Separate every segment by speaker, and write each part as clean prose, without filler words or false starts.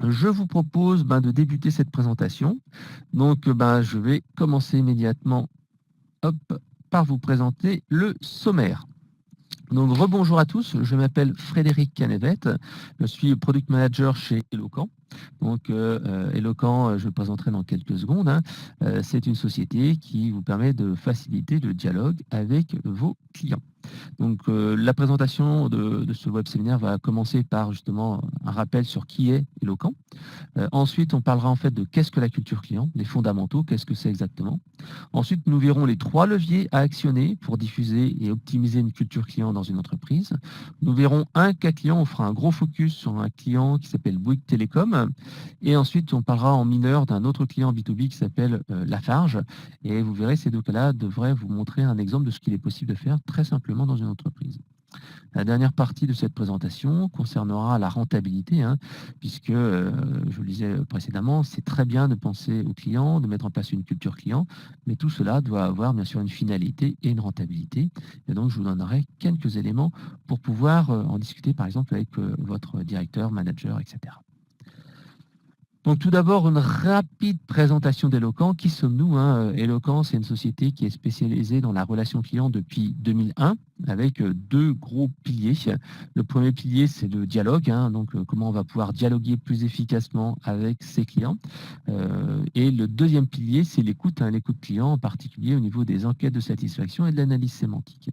Speaker 1: Je vous propose de débuter cette présentation. Donc, je vais commencer immédiatement par vous présenter le sommaire. Donc, rebonjour à tous, je m'appelle Frédéric Canevet, je suis Product Manager chez Eloquent. Donc, Eloquent, je le présenterai dans quelques secondes. C'est une société qui vous permet de faciliter le dialogue avec vos clients. Donc, la présentation de ce web séminaire va commencer par justement un rappel sur qui est Eloquent. Ensuite, on parlera en fait de qu'est-ce que la culture client, les fondamentaux, qu'est-ce que c'est exactement. Ensuite, nous verrons les 3 leviers à actionner pour diffuser et optimiser une culture client dans une entreprise. Nous verrons un cas client, on fera un gros focus sur un client qui s'appelle Bouygues Télécom. Et ensuite, on parlera en mineur d'un autre client B2B qui s'appelle Lafarge. Et vous verrez, ces 2 cas-là devraient vous montrer un exemple de ce qu'il est possible de faire très simplement dans une entreprise. La dernière partie de cette présentation concernera la rentabilité, puisque, je le disais précédemment, c'est très bien de penser au client, de mettre en place une culture client, mais tout cela doit avoir bien sûr une finalité et une rentabilité. Et donc, je vous donnerai quelques éléments pour pouvoir en discuter, par exemple, avec votre directeur, manager, etc. Donc tout d'abord, une rapide présentation d'Eloquent. Qui sommes-nous? Eloquent, c'est une société qui est spécialisée dans la relation client depuis 2001 avec 2 gros piliers. Le premier pilier, c'est le dialogue, donc comment on va pouvoir dialoguer plus efficacement avec ses clients. Et le deuxième pilier, c'est l'écoute, l'écoute client, en particulier au niveau des enquêtes de satisfaction et de l'analyse sémantique.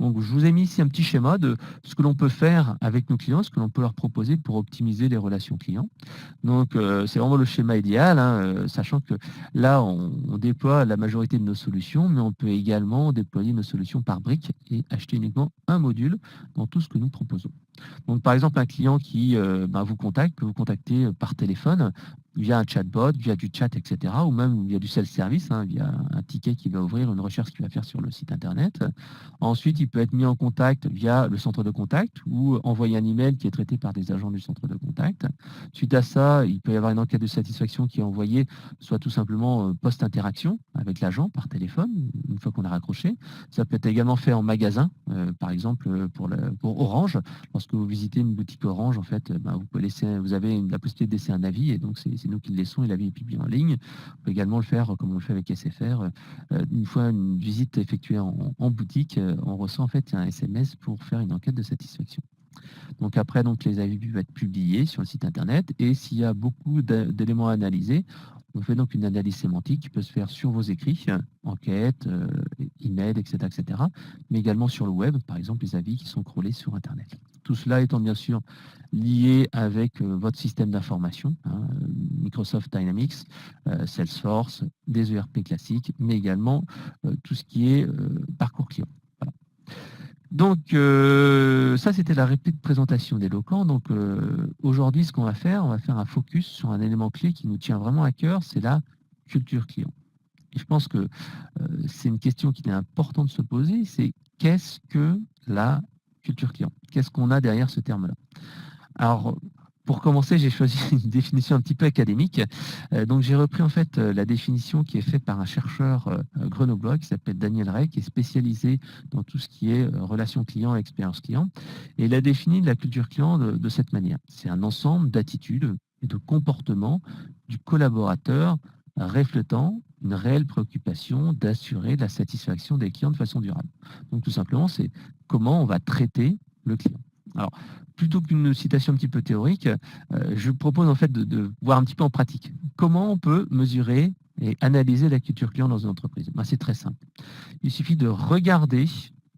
Speaker 1: Donc, je vous ai mis ici un petit schéma de ce que l'on peut faire avec nos clients, ce que l'on peut leur proposer pour optimiser les relations clients. Donc, c'est vraiment le schéma idéal, sachant que là, on déploie la majorité de nos solutions, mais on peut également déployer nos solutions par briques et acheter uniquement un module dans tout ce que nous proposons. Donc, par exemple, un client qui vous contacte, peut vous contacter par téléphone, via un chatbot, via du chat, etc., ou même via du self-service, via un ticket qui va ouvrir, une recherche qu'il va faire sur le site Internet. Ensuite, il peut être mis en contact via le centre de contact ou envoyer un email qui est traité par des agents du centre de contact. Suite à ça, il peut y avoir une enquête de satisfaction qui est envoyée, soit tout simplement post-interaction avec l'agent par téléphone, une fois qu'on a raccroché. Ça peut être également fait en magasin, par exemple pour Orange. Lorsque vous visitez une boutique Orange, en fait, vous avez la possibilité de laisser un avis, et donc c'est nous qui le laissons, et l'avis est publié en ligne. On peut également le faire, comme on le fait avec SFR, une fois une visite effectuée en boutique, on reçoit en fait un SMS pour faire une enquête de satisfaction. Donc après, les avis vont être publiés sur le site internet, et s'il y a beaucoup d'éléments à analyser, on fait donc une analyse sémantique qui peut se faire sur vos écrits, enquête, email, etc., etc., mais également sur le web, par exemple les avis qui sont crawlés sur Internet. Tout cela étant bien sûr lié avec votre système d'information, Microsoft Dynamics, Salesforce, des ERP classiques, mais également tout ce qui est parcours client. Voilà. Donc, ça, c'était la rapide présentation d'Eloquent. Donc, aujourd'hui, ce qu'on va faire, on va faire un focus sur un élément clé qui nous tient vraiment à cœur, c'est la culture client. Et je pense que c'est une question qu'il est important de se poser, c'est qu'est-ce que la culture client? Qu'est-ce qu'on a derrière ce terme-là? Alors, pour commencer, j'ai choisi une définition un petit peu académique. Donc, j'ai repris en fait la définition qui est faite par un chercheur grenoblois qui s'appelle Daniel Rey, qui est spécialisé dans tout ce qui est relation client et expérience client. Et il a défini la culture client de cette manière. C'est un ensemble d'attitudes et de comportements du collaborateur reflétant une réelle préoccupation d'assurer la satisfaction des clients de façon durable. Donc, tout simplement, c'est comment on va traiter le client. Alors, plutôt qu'une citation un petit peu théorique, je propose en fait de voir un petit peu en pratique. Comment on peut mesurer et analyser la culture client dans une entreprise? C'est très simple. Il suffit de regarder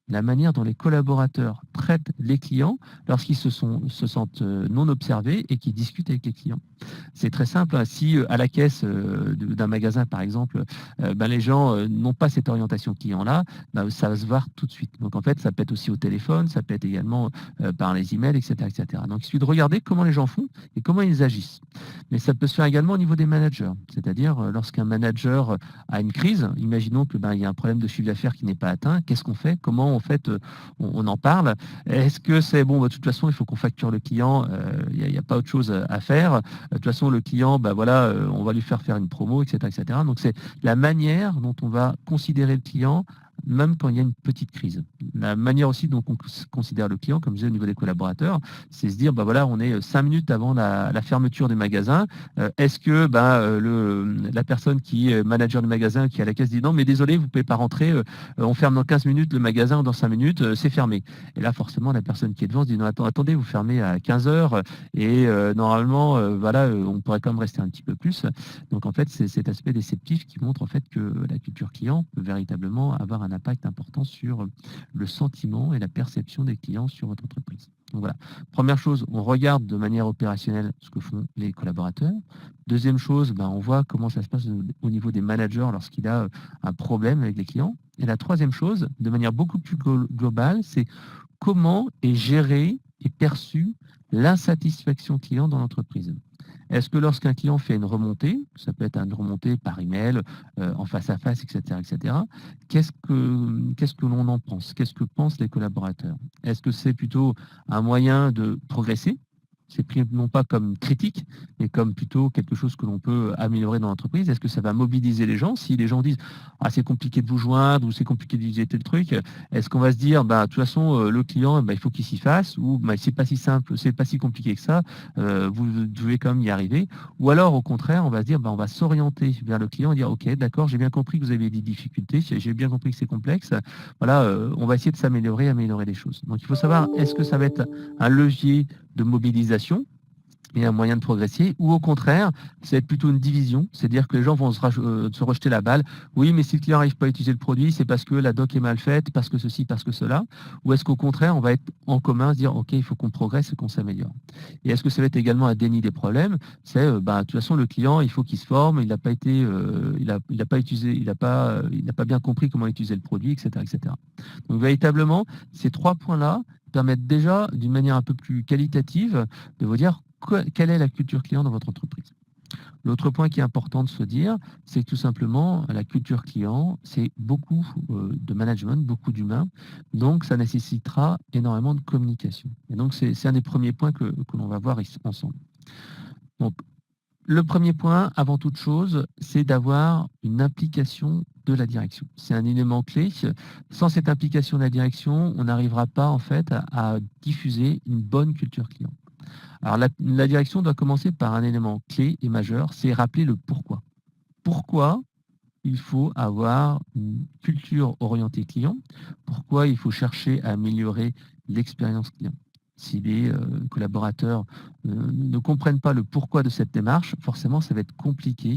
Speaker 1: la manière dont les collaborateurs traitent les clients lorsqu'ils se sentent non observés et qu'ils discutent avec les clients. C'est très simple. Si à la caisse d'un magasin, par exemple, les gens n'ont pas cette orientation client-là, ça va se voir tout de suite. Donc en fait, ça peut être aussi au téléphone, ça peut être également par les emails, etc., etc. Donc il suffit de regarder comment les gens font et comment ils agissent. Mais ça peut se faire également au niveau des managers. C'est-à-dire, lorsqu'un manager a une crise, imaginons que il y a un problème de chiffre d'affaires qui n'est pas atteint, qu'est-ce qu'on fait? Comment en fait on en parle? Est-ce que c'est bon, de toute façon, il faut qu'on facture le client, il n'y a pas autre chose à faire. De toute façon, le client, on va lui faire une promo, etc., etc. Donc, c'est la manière dont on va considérer le client même quand il y a une petite crise. La manière aussi dont on considère le client, comme je disais au niveau des collaborateurs, c'est se dire, bah voilà, on est 5 minutes avant la fermeture du magasin. Est-ce que la personne qui est manager du magasin, qui est à la caisse, dit non, mais désolé, vous ne pouvez pas rentrer, on ferme dans 15 minutes le magasin, ou dans 5 minutes, c'est fermé. Et là, forcément, la personne qui est devant se dit non, attendez, vous fermez à 15 heures et normalement, on pourrait quand même rester un petit peu plus. Donc en fait, c'est cet aspect déceptif qui montre en fait que la culture client peut véritablement avoir un impact important sur le sentiment et la perception des clients sur votre entreprise. Donc voilà, première chose, on regarde de manière opérationnelle ce que font les collaborateurs. Deuxième chose, on voit comment ça se passe au niveau des managers lorsqu'il a un problème avec les clients. Et la troisième chose, de manière beaucoup plus globale, c'est comment est gérée et perçue l'insatisfaction client dans l'entreprise. Est-ce que lorsqu'un client fait une remontée, ça peut être une remontée par email, en face à face, etc., qu'est-ce que l'on en pense? Qu'est-ce que pensent les collaborateurs? Est-ce que c'est plutôt un moyen de progresser? C'est pris non pas comme critique, mais comme plutôt quelque chose que l'on peut améliorer dans l'entreprise. Est-ce que ça va mobiliser les gens? Si les gens disent ah, c'est compliqué de vous joindre ou c'est compliqué d'utiliser tel truc, est-ce qu'on va se dire de toute façon le client il faut qu'il s'y fasse ou c'est pas si simple, c'est pas si compliqué que ça, vous devez quand même y arriver? Ou alors au contraire, on va se dire on va s'orienter vers le client et dire ok, d'accord, j'ai bien compris que vous avez des difficultés, j'ai bien compris que c'est complexe. Voilà, on va essayer de s'améliorer, améliorer les choses. Donc il faut savoir, est-ce que ça va être un levier de mobilisation et un moyen de progresser, ou au contraire, c'est plutôt une division, c'est-à-dire que les gens vont se rejeter la balle. Oui, mais si le client n'arrive pas à utiliser le produit, c'est parce que la doc est mal faite, parce que ceci, parce que cela. Ou est-ce qu'au contraire, on va être en commun, se dire, OK, il faut qu'on progresse et qu'on s'améliore. Et est-ce que ça va être également un déni des problèmes? C'est, de toute façon, le client, il faut qu'il se forme, il n'a pas été, il a pas utilisé, il n'a pas bien compris comment utiliser le produit, etc., etc. Donc, véritablement, ces 3 points-là permettent déjà, d'une manière un peu plus qualitative, de vous dire quelle est la culture client dans votre entreprise. L'autre point qui est important de se dire, c'est que tout simplement, la culture client, c'est beaucoup de management, beaucoup d'humains, donc ça nécessitera énormément de communication. Et donc, c'est un des premiers points que l'on va voir ici, ensemble. Donc, le premier point, avant toute chose, c'est d'avoir une implication de la direction. C'est un élément clé. Sans cette implication de la direction, on n'arrivera pas en fait à diffuser une bonne culture client. Alors la direction doit commencer par un élément clé et majeur, c'est rappeler le pourquoi. Pourquoi il faut avoir une culture orientée client? Pourquoi il faut chercher à améliorer l'expérience client? Si les collaborateurs ne comprennent pas le pourquoi de cette démarche, forcément, ça va être compliqué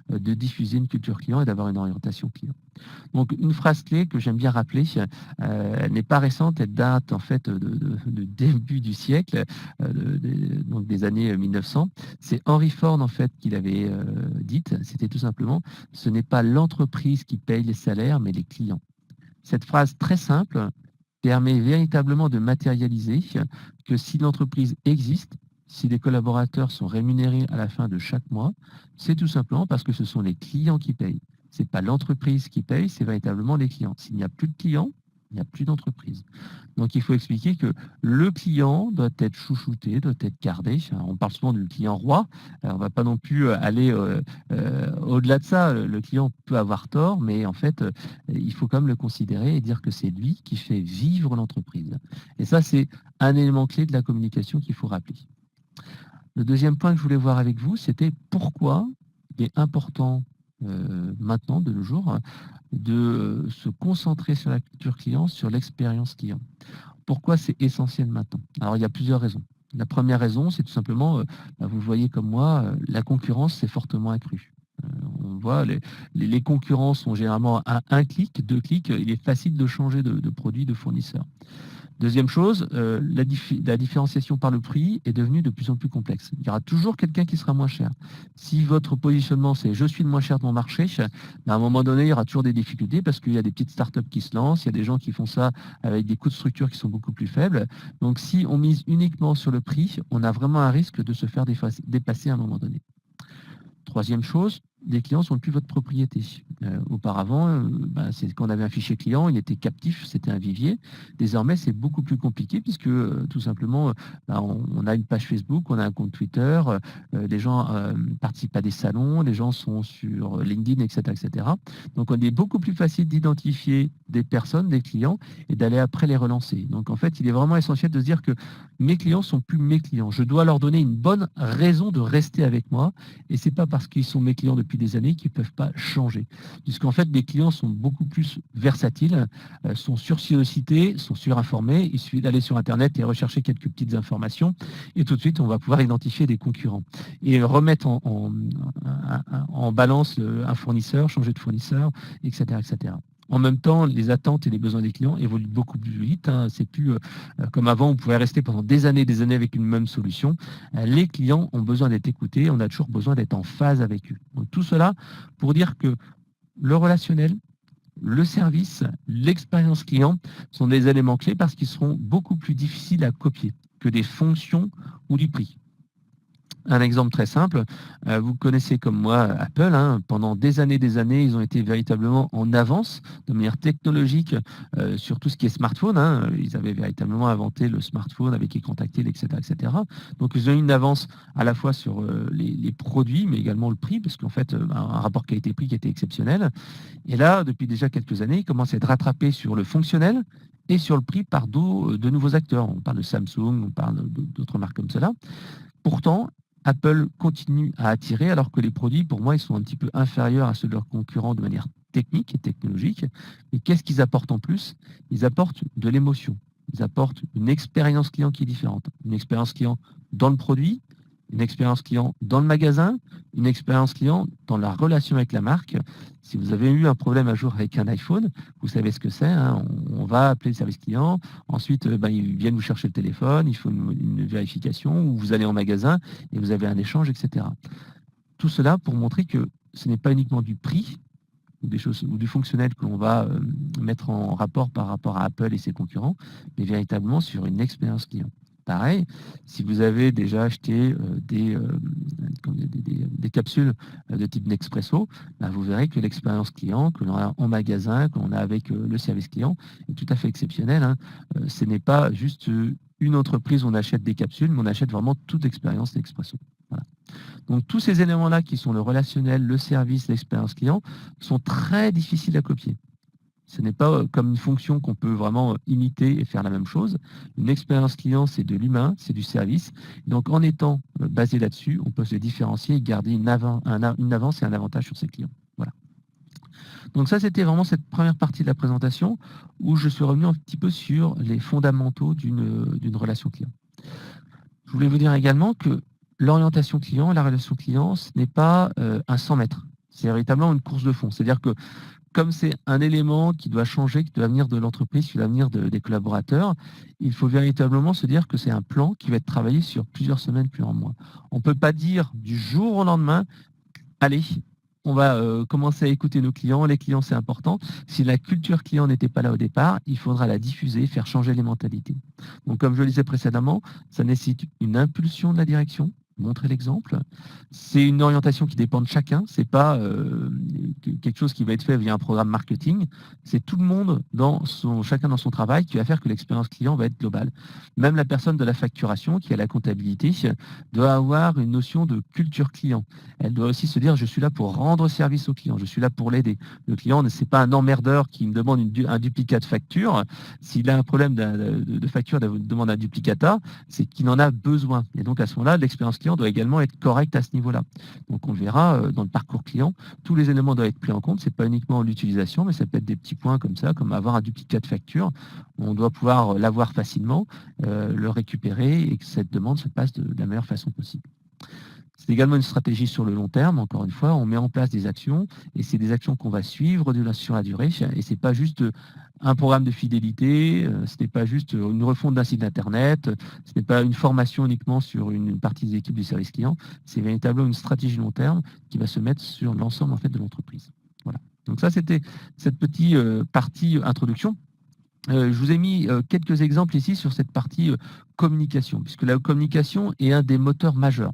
Speaker 1: de diffuser une culture client et d'avoir une orientation client. Donc, une phrase clé que j'aime bien rappeler, elle n'est pas récente, elle date en fait de début du siècle, donc des années 1900. C'est Henry Ford en fait qui l'avait dite. C'était tout simplement, ce n'est pas l'entreprise qui paye les salaires, mais les clients. Cette phrase très simple permet véritablement de matérialiser que si l'entreprise existe, si les collaborateurs sont rémunérés à la fin de chaque mois, c'est tout simplement parce que ce sont les clients qui payent. Ce n'est pas l'entreprise qui paye, c'est véritablement les clients. S'il n'y a plus de clients, il n'y a plus d'entreprise. Donc il faut expliquer que le client doit être chouchouté, doit être gardé. On parle souvent du client roi. On ne va pas non plus aller au-delà de ça. Le client peut avoir tort, mais en fait, il faut quand même le considérer et dire que c'est lui qui fait vivre l'entreprise. Et ça, c'est un élément clé de la communication qu'il faut rappeler. Le deuxième point que je voulais voir avec vous, c'était pourquoi il est important maintenant, de nos jours, de se concentrer sur la culture client, sur l'expérience client. Pourquoi c'est essentiel maintenant? Alors, il y a plusieurs raisons. La première raison, c'est tout simplement, vous le voyez comme moi, la concurrence s'est fortement accrue. On voit, les concurrents sont généralement à un clic, 2 clics, il est facile de changer de produit, de fournisseur. Deuxième chose, la différenciation par le prix est devenue de plus en plus complexe. Il y aura toujours quelqu'un qui sera moins cher. Si votre positionnement, c'est « je suis le moins cher de mon marché », à un moment donné, il y aura toujours des difficultés parce qu'il y a des petites startups qui se lancent, il y a des gens qui font ça avec des coûts de structure qui sont beaucoup plus faibles. Donc, si on mise uniquement sur le prix, on a vraiment un risque de se faire dépasser à un moment donné. Troisième chose, les clients sont plus votre propriété. Auparavant, c'est quand on avait un fichier client, il était captif, c'était un vivier. Désormais, c'est beaucoup plus compliqué puisque tout simplement, on a une page Facebook, on a un compte Twitter, les gens participent à des salons, les gens sont sur LinkedIn, etc., etc. Donc, on est beaucoup plus facile d'identifier des personnes, des clients, et d'aller après les relancer. Donc, en fait, il est vraiment essentiel de se dire que mes clients sont plus mes clients. Je dois leur donner une bonne raison de rester avec moi. Et c'est pas parce qu'ils sont mes clients depuis des années qu'ils ne peuvent pas changer. Puisqu'en fait, mes clients sont beaucoup plus versatiles, sont sursollicités, sont surinformés. Il suffit d'aller sur Internet et rechercher quelques petites informations. Et tout de suite, on va pouvoir identifier des concurrents. Et remettre en balance un fournisseur, changer de fournisseur, etc., etc. En même temps, les attentes et les besoins des clients évoluent beaucoup plus vite. C'est plus comme avant, on pouvait rester pendant des années avec une même solution. Les clients ont besoin d'être écoutés, on a toujours besoin d'être en phase avec eux. Donc, tout cela pour dire que le relationnel, le service, l'expérience client sont des éléments clés parce qu'ils seront beaucoup plus difficiles à copier que des fonctions ou du prix. Un exemple très simple, vous connaissez comme moi Apple, pendant des années, ils ont été véritablement en avance de manière technologique sur tout ce qui est smartphone. Ils avaient véritablement inventé le smartphone avec écran tactile, etc., etc. Donc ils ont eu une avance à la fois sur les produits, mais également le prix, parce qu'en fait, un rapport qualité-prix qui était exceptionnel. Et là, depuis déjà quelques années, ils commencent à être rattrapés sur le fonctionnel et sur le prix par de nouveaux acteurs. On parle de Samsung, on parle d'autres marques comme cela. Pourtant, Apple continue à attirer alors que les produits, pour moi, ils sont un petit peu inférieurs à ceux de leurs concurrents de manière technique et technologique. Et qu'est-ce qu'ils apportent en plus? Ils apportent de l'émotion. Ils apportent une expérience client qui est différente. Une expérience client dans le produit, une expérience client dans le magasin, une expérience client dans la relation avec la marque. Si vous avez eu un problème un jour avec un iPhone, vous savez ce que c'est. On va appeler le service client. Ensuite, ils viennent vous chercher le téléphone. Il faut une vérification ou vous allez en magasin et vous avez un échange, etc. Tout cela pour montrer que ce n'est pas uniquement du prix ou des choses ou du fonctionnel que l'on va mettre en rapport par rapport à Apple et ses concurrents, mais véritablement sur une expérience client. Pareil, si vous avez déjà acheté des capsules de type Nespresso, vous verrez que l'expérience client que l'on a en magasin, que l'on a avec le service client, est tout à fait exceptionnelle. Ce n'est pas juste une entreprise où on achète des capsules, mais on achète vraiment toute l'expérience Nespresso. Voilà. Donc tous ces éléments-là qui sont le relationnel, le service, l'expérience client, sont très difficiles à copier. Ce n'est pas comme une fonction qu'on peut vraiment imiter et faire la même chose. Une expérience client, c'est de l'humain, c'est du service. Donc en étant basé là-dessus, on peut se différencier et garder une avance et un avantage sur ses clients. Voilà. Donc ça, c'était vraiment cette première partie de la présentation où je suis revenu un petit peu sur les fondamentaux d'une relation client. Je voulais vous dire également que l'orientation client et la relation client, ce n'est pas un 100 mètres. C'est véritablement une course de fond. C'est-à-dire que comme c'est un élément qui doit changer, qui doit venir de l'entreprise, qui doit venir des collaborateurs, il faut véritablement se dire que c'est un plan qui va être travaillé sur plusieurs semaines, plusieurs mois. On ne peut pas dire du jour au lendemain, allez, on va commencer à écouter nos clients. Les clients, c'est important. Si la culture client n'était pas là au départ, il faudra la diffuser, faire changer les mentalités. Donc, comme je le disais précédemment, ça nécessite une impulsion de la direction, montrer l'exemple. C'est une orientation qui dépend de chacun. C'est pas quelque chose qui va être fait via un programme marketing. C'est tout le monde chacun dans son travail qui va faire que l'expérience client va être globale. Même la personne de la facturation qui a la comptabilité doit avoir une notion de culture client. Elle doit aussi se dire je suis là pour rendre service au client, je suis là pour l'aider. Le client ne c'est pas un emmerdeur qui me demande un duplicat de facture. S'il a un problème de facture, il demande un duplicata, c'est qu'il en a besoin. Et donc à ce moment-là, l'expérience client doit également être correcte à ce niveau-là. Donc on le verra dans le parcours client, tous les éléments doivent être pris en compte. C'est pas uniquement l'utilisation, mais ça peut être des petits points comme ça, comme avoir un duplicat de facture. On doit pouvoir l'avoir facilement, le récupérer et que cette demande se passe de la meilleure façon possible. C'est également une stratégie sur le long terme. Encore une fois, on met en place des actions et c'est des actions qu'on va suivre sur la durée. Et c'est pas juste un programme de fidélité, ce n'est pas juste une refonte d'un site internet, ce n'est pas une formation uniquement sur une partie des équipes du service client. C'est véritablement une stratégie long terme qui va se mettre sur l'ensemble en fait de l'entreprise. Voilà. Donc ça, c'était cette petite partie introduction. Je vous ai mis quelques exemples ici sur cette partie communication, puisque la communication est un des moteurs majeurs.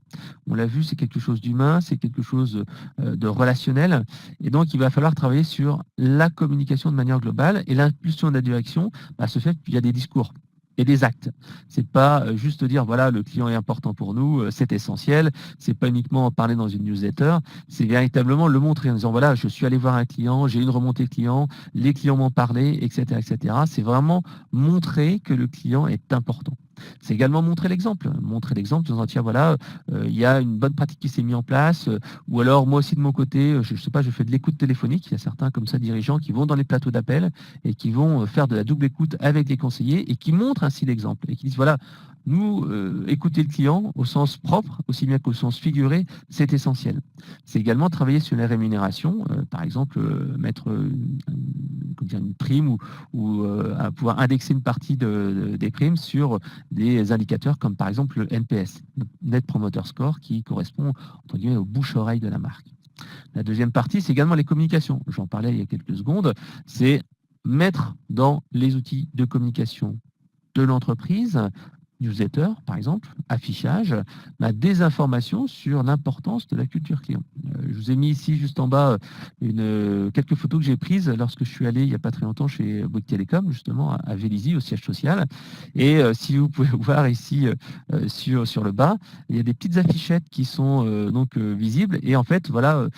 Speaker 1: On l'a vu, c'est quelque chose d'humain, c'est quelque chose de relationnel, et donc il va falloir travailler sur la communication de manière globale, et l'impulsion de la direction se fait qu'il y a des discours et des actes. C'est pas juste dire voilà, le client est important pour nous, c'est essentiel. C'est pas uniquement en parler dans une newsletter, c'est véritablement le montrer en disant voilà, je suis allé voir un client, j'ai une remontée client, les clients m'ont parlé, etc., etc. C'est vraiment montrer que le client est important. C'est également montrer l'exemple. Montrer l'exemple en disant tiens voilà, il y a une bonne pratique qui s'est mise en place, ou alors moi aussi de mon côté, je sais pas, je fais de l'écoute téléphonique. Il y a certains comme ça dirigeants qui vont dans les plateaux d'appel et qui vont faire de la double écoute avec les conseillers et qui montrent ainsi l'exemple et qui disent voilà, nous, écouter le client au sens propre, aussi bien qu'au sens figuré, c'est essentiel. C'est également travailler sur les rémunérations, par exemple, mettre une prime ou pouvoir indexer une partie des primes sur des indicateurs comme par exemple le NPS, Net Promoter Score, qui correspond entre guillemets au bouche-oreille de la marque. La deuxième partie, c'est également les communications. J'en parlais il y a quelques secondes. C'est mettre dans les outils de communication de l'entreprise, newsletter par exemple, affichage, des informations sur l'importance de la culture client. Je vous ai mis ici juste en bas quelques photos que j'ai prises lorsque je suis allé il n'y a pas très longtemps chez Bouygues Télécom, justement à Vélizy, au siège social. Et si vous pouvez voir ici sur le bas, il y a des petites affichettes qui sont visibles. Et en fait, voilà,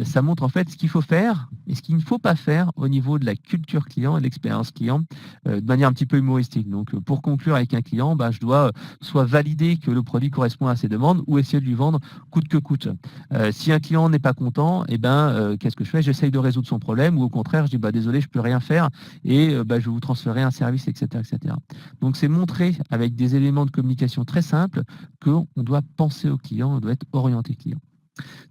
Speaker 1: ça montre en fait ce qu'il faut faire et ce qu'il ne faut pas faire au niveau de la culture client et de l'expérience client de manière un petit peu humoristique. Donc, pour conclure avec un client, je dois soit valider que le produit correspond à ses demandes ou essayer de lui vendre coûte que coûte. Si un client n'est pas content, qu'est-ce que je fais? J'essaye de résoudre son problème ou au contraire, je dis désolé, je peux rien faire et je vais vous transférer un service, etc., etc. Donc, c'est montrer avec des éléments de communication très simples qu'on doit penser au client, on doit être orienté client.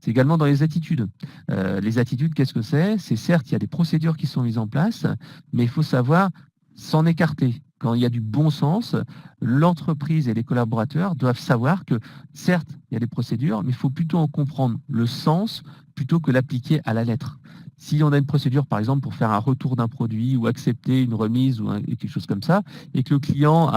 Speaker 1: C'est également dans les attitudes. Les attitudes, qu'est-ce que c'est? C'est certes, il y a des procédures qui sont mises en place, mais il faut savoir s'en écarter. Quand il y a du bon sens, l'entreprise et les collaborateurs doivent savoir que, certes, il y a des procédures, mais il faut plutôt en comprendre le sens plutôt que l'appliquer à la lettre. Si on a une procédure, par exemple, pour faire un retour d'un produit ou accepter une remise ou quelque chose comme ça, et que le client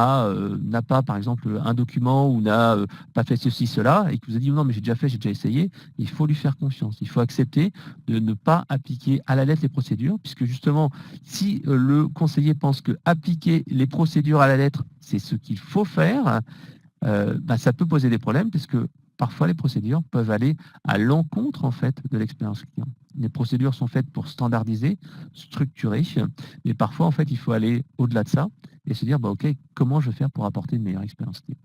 Speaker 1: n'a pas, par exemple, un document ou n'a pas fait ceci, cela, et que vous a dit non, mais j'ai déjà fait, j'ai déjà essayé, il faut lui faire confiance. Il faut accepter de ne pas appliquer à la lettre les procédures, puisque justement, si le conseiller pense que appliquer les procédures à la lettre, c'est ce qu'il faut faire, ça peut poser des problèmes, parce que parfois les procédures peuvent aller à l'encontre en fait de l'expérience client. Les procédures sont faites pour standardiser, structurer, mais parfois en fait il faut aller au-delà de ça et se dire ok, comment je vais faire pour apporter une meilleure expérience client.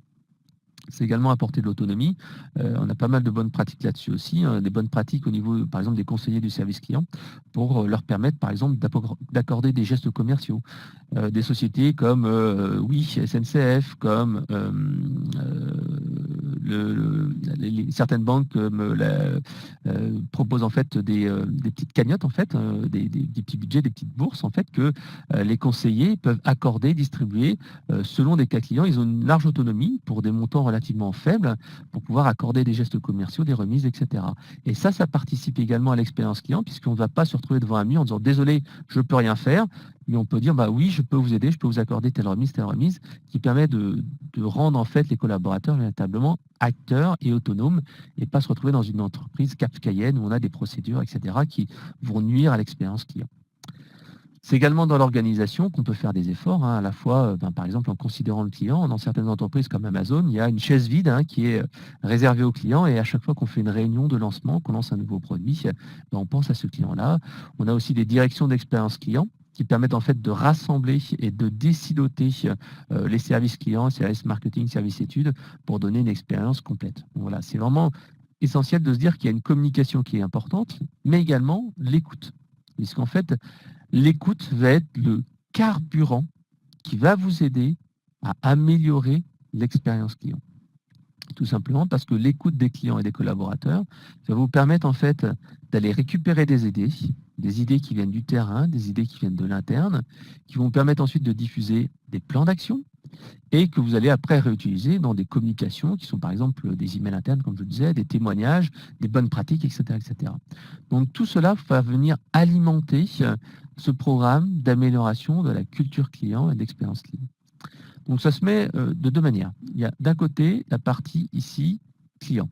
Speaker 1: C'est également apporter de l'autonomie. On a pas mal de bonnes pratiques là-dessus aussi, des bonnes pratiques au niveau, par exemple, des conseillers du service client pour leur permettre, par exemple, d'accorder des gestes commerciaux. Des sociétés comme oui, SNCF, comme certaines banques proposent en fait des petites cagnottes, en fait, des petits budgets, des petites bourses, en fait, que les conseillers peuvent accorder, distribuer selon des cas clients. Ils ont une large autonomie pour des montants relativement faibles pour pouvoir accorder des gestes commerciaux, des remises, etc. Et ça participe également à l'expérience client puisqu'on ne va pas se retrouver devant un mur en disant désolé, je ne peux rien faire, mais on peut dire oui, je peux vous aider, je peux vous accorder telle remise, qui permet de rendre en fait les collaborateurs véritablement acteurs et autonomes et pas se retrouver dans une entreprise kafkaïenne où on a des procédures, etc., qui vont nuire à l'expérience client. C'est également dans l'organisation qu'on peut faire des efforts, à la fois, par exemple, en considérant le client. Dans certaines entreprises comme Amazon, il y a une chaise vide qui est réservée aux clients et à chaque fois qu'on fait une réunion de lancement, qu'on lance un nouveau produit, on pense à ce client-là. On a aussi des directions d'expérience client qui permettent en fait de rassembler et de déciloter les services clients, services marketing, services études, pour donner une expérience complète. Donc voilà, c'est vraiment essentiel de se dire qu'il y a une communication qui est importante, mais également l'écoute. Puisqu'en fait, l'écoute va être le carburant qui va vous aider à améliorer l'expérience client. Tout simplement parce que l'écoute des clients et des collaborateurs va vous permettre en fait d'aller récupérer des idées qui viennent du terrain, des idées qui viennent de l'interne, qui vont vous permettre ensuite de diffuser des plans d'action et que vous allez après réutiliser dans des communications qui sont par exemple des emails internes, comme je le disais, des témoignages, des bonnes pratiques, etc., etc. Donc tout cela va venir alimenter ce programme d'amélioration de la culture client et d'expérience client. Donc ça se met de deux manières. Il y a d'un côté la partie ici client.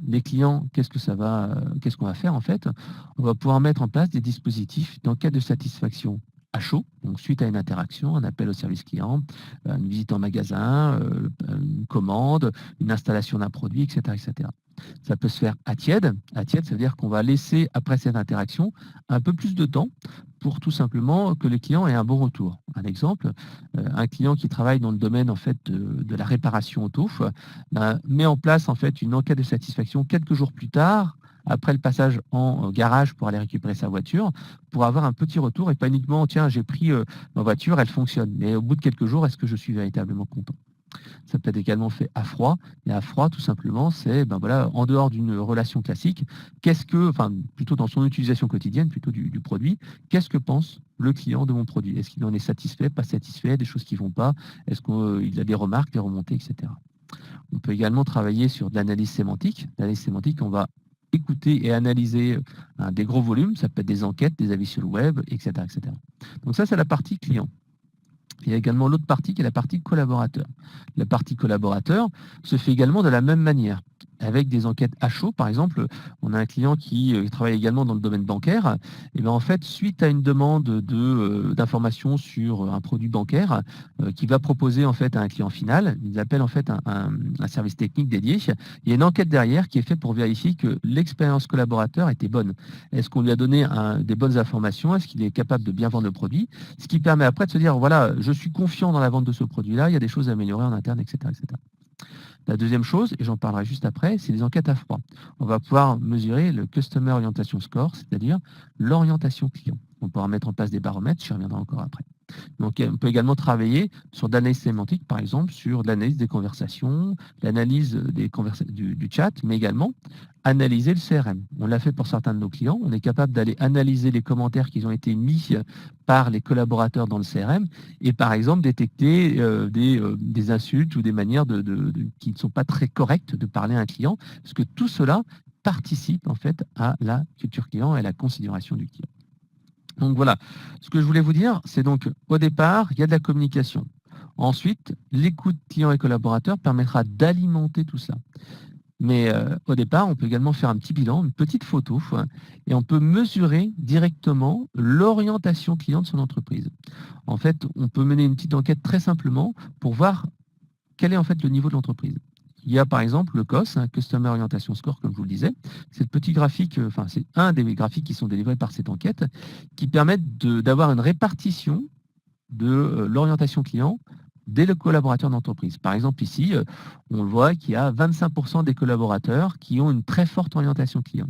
Speaker 1: Les clients, qu'est-ce qu'on va faire en fait? On va pouvoir mettre en place des dispositifs d'enquête de satisfaction à chaud, donc suite à une interaction, un appel au service client, une visite en magasin, une commande, une installation d'un produit, etc., etc. Ça peut se faire à tiède. À tiède, ça veut dire qu'on va laisser, après cette interaction, un peu plus de temps pour tout simplement que le client ait un bon retour. Un exemple, un client qui travaille dans le domaine en fait de la réparation auto met en place en fait une enquête de satisfaction quelques jours plus tard, après le passage en garage pour aller récupérer sa voiture, pour avoir un petit retour et pas uniquement tiens, j'ai pris ma voiture, elle fonctionne. Mais au bout de quelques jours, est-ce que je suis véritablement content? Ça peut être également fait à froid. Et à froid, tout simplement, c'est voilà, en dehors d'une relation classique, plutôt dans son utilisation quotidienne, plutôt du produit, qu'est-ce que pense le client de mon produit? Est-ce qu'il en est satisfait, pas satisfait, des choses qui ne vont pas? Est-ce qu'il a des remarques, des remontées, etc. On peut également travailler sur de l'analyse sémantique. L'analyse sémantique, on va écouter et analyser des gros volumes, ça peut être des enquêtes, des avis sur le web, etc., etc. Donc ça, c'est la partie client. Il y a également l'autre partie qui est la partie collaborateur. La partie collaborateur se fait également de la même manière, avec des enquêtes à chaud. Par exemple, on a un client qui travaille également dans le domaine bancaire. Et bien en fait, suite à une demande d'information sur un produit bancaire qui va proposer en fait à un client final, ils appellent en fait un service technique dédié. Il y a une enquête derrière qui est faite pour vérifier que l'expérience collaborateur était bonne. Est-ce qu'on lui a donné des bonnes informations? Est-ce qu'il est capable de bien vendre le produit? Ce qui permet après de se dire, voilà, je suis confiant dans la vente de ce produit-là, il y a des choses à améliorer en interne, etc., etc. La deuxième chose, et j'en parlerai juste après, c'est les enquêtes à froid. On va pouvoir mesurer le Customer Orientation Score, c'est-à-dire l'orientation client. On pourra mettre en place des baromètres, j'y reviendrai encore après. Donc, on peut également travailler sur de l'analyse sémantique, par exemple, sur de l'analyse des conversations, l'analyse du chat, mais également analyser le CRM. On l'a fait pour certains de nos clients. On est capable d'aller analyser les commentaires qui ont été mis par les collaborateurs dans le CRM et, par exemple, détecter des insultes ou des manières qui ne sont pas très correctes de parler à un client, parce que tout cela participe en fait à la culture client et à la considération du client. Donc voilà, ce que je voulais vous dire, c'est donc au départ, il y a de la communication. Ensuite, l'écoute client et collaborateur permettra d'alimenter tout ça. Mais au départ, on peut également faire un petit bilan, une petite photo, et on peut mesurer directement l'orientation client de son entreprise. En fait, on peut mener une petite enquête très simplement pour voir quel est en fait le niveau de l'entreprise. Il y a par exemple le COS, Customer Orientation Score, comme je vous le disais. C'est petit graphique, c'est un des graphiques qui sont délivrés par cette enquête, qui permettent d'avoir une répartition de l'orientation client des collaborateurs d'entreprise. Par exemple, ici, on voit qu'il y a 25% des collaborateurs qui ont une très forte orientation client.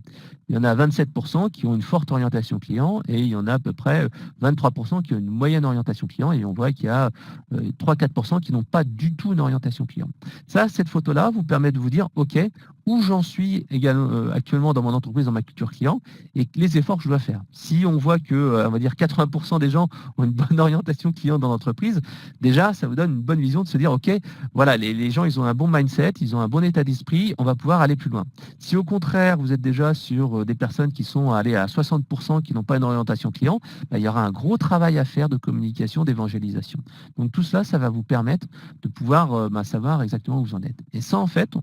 Speaker 1: Il y en a 27% qui ont une forte orientation client et il y en a à peu près 23% qui ont une moyenne orientation client et on voit qu'il y a 3-4% qui n'ont pas du tout une orientation client. Ça, cette photo-là vous permet de vous dire, OK, où j'en suis également, actuellement dans mon entreprise, dans ma culture client et les efforts que je dois faire. Si on voit que, on va dire 80% des gens ont une bonne orientation client dans l'entreprise, déjà, ça vous donne une bonne vision de se dire, OK, voilà, les gens, ils ont un bon mindset, ils ont un bon état d'esprit, on va pouvoir aller plus loin. Si au contraire, vous êtes déjà sur des personnes qui sont allées à 60% qui n'ont pas une orientation client, il y aura un gros travail à faire de communication, d'évangélisation. Donc tout ça, ça va vous permettre de pouvoir savoir exactement où vous en êtes. Et ça, en fait,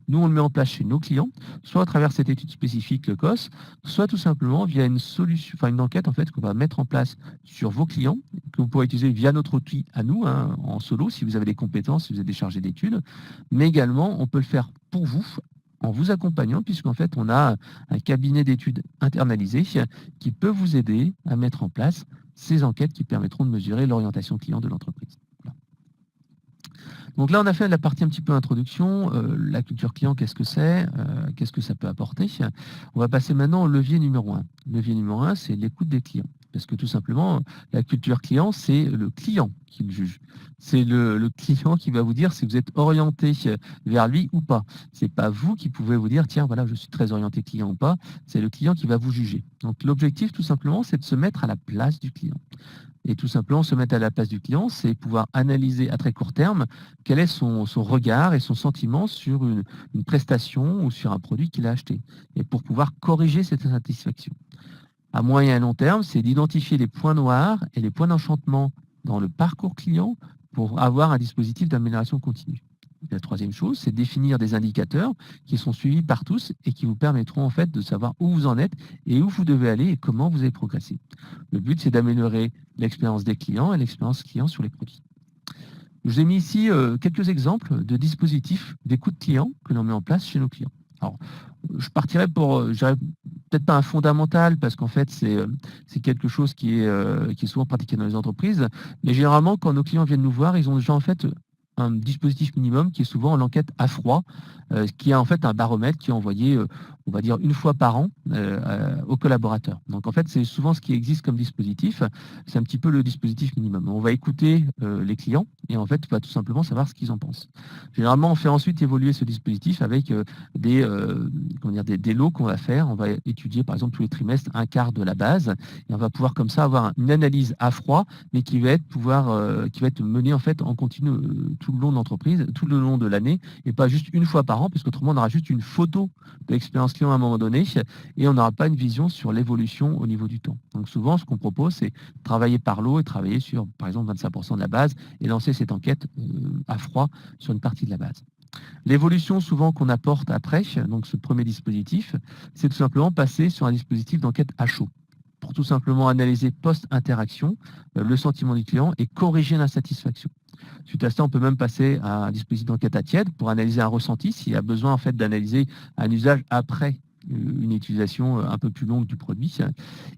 Speaker 1: nous, on le met en place chez nos clients, soit à travers cette étude spécifique, le COS, soit tout simplement via une solution, une enquête en fait qu'on va mettre en place sur vos clients, que vous pourrez utiliser via notre outil à nous, en solo, si vous avez des compétences, si vous êtes des chargés d'études. Mais également, on peut le faire pour vous, en vous accompagnant, puisqu'en fait, on a un cabinet d'études internalisé qui peut vous aider à mettre en place ces enquêtes qui permettront de mesurer l'orientation client de l'entreprise. Donc là, on a fait la partie un petit peu introduction. La culture client, qu'est-ce que c'est? Qu'est-ce que ça peut apporter? On va passer maintenant au levier numéro 1. Le levier numéro 1, c'est l'écoute des clients. Parce que tout simplement, la culture client, c'est le client qui le juge. C'est le client qui va vous dire si vous êtes orienté vers lui ou pas. Ce n'est pas vous qui pouvez vous dire, tiens, voilà, je suis très orienté client ou pas. C'est le client qui va vous juger. Donc l'objectif, tout simplement, c'est de se mettre à la place du client. Et tout simplement, se mettre à la place du client, c'est pouvoir analyser à très court terme quel est son regard et son sentiment sur une prestation ou sur un produit qu'il a acheté. Et pour pouvoir corriger cette insatisfaction. À moyen et long terme, c'est d'identifier les points noirs et les points d'enchantement dans le parcours client pour avoir un dispositif d'amélioration continue. La troisième chose, c'est définir des indicateurs qui sont suivis par tous et qui vous permettront en fait de savoir où vous en êtes et où vous devez aller et comment vous avez progressé. Le but, c'est d'améliorer l'expérience des clients et l'expérience client sur les produits. Je vous ai mis ici quelques exemples de dispositifs d'écoute client que l'on met en place chez nos clients. Alors, je partirais pour, peut-être pas un fondamental, parce qu'en fait, c'est quelque chose qui est souvent pratiqué dans les entreprises, mais généralement, quand nos clients viennent nous voir, ils ont déjà en fait un dispositif minimum qui est souvent l'enquête à froid, qui est en fait un baromètre qui est envoyé, on va dire, une fois par an aux collaborateurs. Donc en fait, c'est souvent ce qui existe comme dispositif. C'est un petit peu le dispositif minimum. On va écouter les clients et en fait, on va tout simplement savoir ce qu'ils en pensent. Généralement, on fait ensuite évoluer ce dispositif avec des lots qu'on va faire. On va étudier, par exemple, tous les trimestres, un quart de la base et on va pouvoir comme ça avoir une analyse à froid, mais qui va être menée en fait en continu tout le long de l'entreprise, tout le long de l'année et pas juste une fois par an, parce qu'autrement, on aura juste une photo de l'expérience client à un moment donné et on n'aura pas une vision sur l'évolution au niveau du temps. Donc souvent, ce qu'on propose, c'est travailler par lot et travailler sur, par exemple, 25% de la base et lancer cette enquête à froid sur une partie de la base. L'évolution souvent qu'on apporte après, donc ce premier dispositif, c'est tout simplement passer sur un dispositif d'enquête à chaud pour tout simplement analyser post-interaction le sentiment du client et corriger l'insatisfaction. Suite à ça, on peut même passer à un dispositif d'enquête à tiède pour analyser un ressenti s'il y a besoin en fait d'analyser un usage après une utilisation un peu plus longue du produit.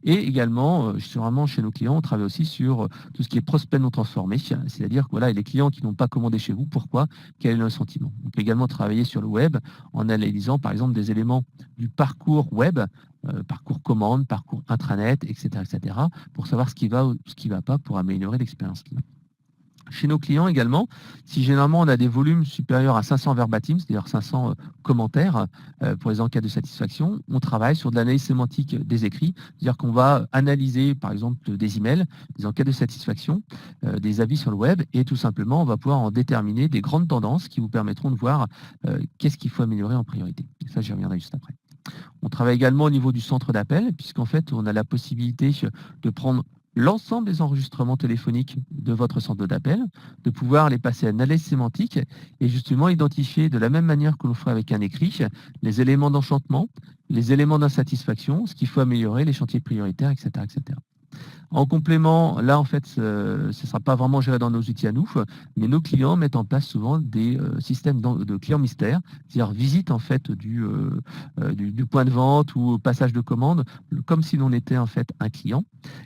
Speaker 1: Et également, sûrement chez nos clients, on travaille aussi sur tout ce qui est prospect non transformé, c'est-à-dire que voilà, les clients qui n'ont pas commandé chez vous, pourquoi, quel est le sentiment. On peut également travailler sur le web en analysant par exemple des éléments du parcours web, parcours commande, parcours intranet, etc., pour savoir ce qui va ou ce qui ne va pas pour améliorer l'expérience client. Chez nos clients également, si généralement on a des volumes supérieurs à 500 verbatim, c'est-à-dire 500 commentaires pour les enquêtes de satisfaction, on travaille sur de l'analyse sémantique des écrits, c'est-à-dire qu'on va analyser par exemple des emails, des enquêtes de satisfaction, des avis sur le web, et tout simplement on va pouvoir en déterminer des grandes tendances qui vous permettront de voir qu'est-ce qu'il faut améliorer en priorité. Et ça, j'y reviendrai juste après. On travaille également au niveau du centre d'appel, puisqu'en fait, on a la possibilité de prendre l'ensemble des enregistrements téléphoniques de votre centre d'appel, de pouvoir les passer à analyse sémantique et justement identifier de la même manière que l'on ferait avec un écrit, les éléments d'enchantement, les éléments d'insatisfaction, ce qu'il faut améliorer, les chantiers prioritaires, etc., etc. En complément, là, en fait, ce ne sera pas vraiment géré dans nos outils à nous, mais nos clients mettent en place souvent des systèmes de clients mystères, c'est-à-dire visite en fait du point de vente ou passage de commande, comme si l'on était en fait un client,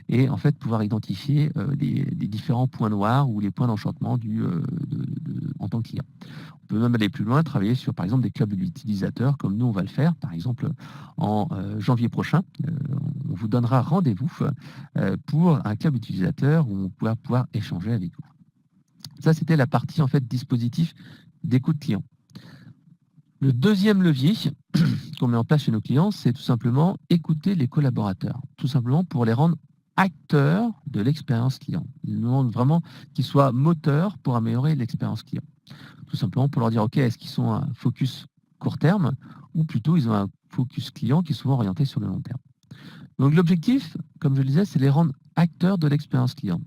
Speaker 1: et en fait pouvoir identifier les différents points noirs ou les points d'enchantement en tant que client. On peut même aller plus loin, travailler sur, par exemple, des clubs d'utilisateurs, comme nous, on va le faire, par exemple, en janvier prochain. On vous donnera rendez-vous pour un club utilisateur où on va pouvoir échanger avec vous. Ça, c'était la partie, en fait, dispositif d'écoute client. Le deuxième levier qu'on met en place chez nos clients, c'est tout simplement écouter les collaborateurs, tout simplement pour les rendre acteurs de l'expérience client. Ils nous demandent vraiment qu'ils soient moteurs pour améliorer l'expérience client. Tout simplement pour leur dire, OK, est-ce qu'ils sont un focus court terme ou plutôt ils ont un focus client qui est souvent orienté sur le long terme. Donc l'objectif, comme je le disais, c'est les rendre acteurs de l'expérience client.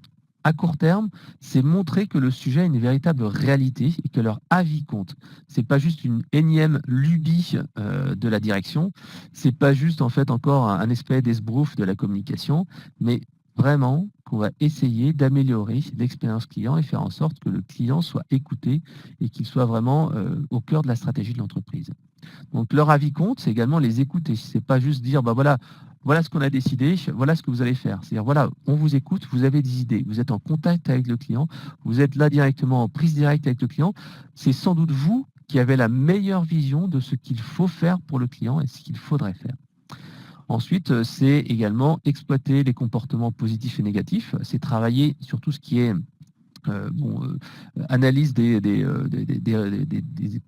Speaker 1: À court terme, c'est montrer que le sujet est une véritable réalité et que leur avis compte. C'est pas juste une énième lubie de la direction, c'est pas juste en fait encore un espèce d'esbrouf de la communication, mais vraiment qu'on va essayer d'améliorer l'expérience client et faire en sorte que le client soit écouté et qu'il soit vraiment au cœur de la stratégie de l'entreprise. Donc leur avis compte, c'est également les écouter. C'est pas juste dire bah voilà ce qu'on a décidé, voilà ce que vous allez faire. C'est-à-dire voilà, on vous écoute, vous avez des idées, vous êtes en contact avec le client, vous êtes là directement en prise directe avec le client. C'est sans doute vous qui avez la meilleure vision de ce qu'il faut faire pour le client et ce qu'il faudrait faire. Ensuite, c'est également exploiter les comportements positifs et négatifs. C'est travailler sur tout ce qui est analyse des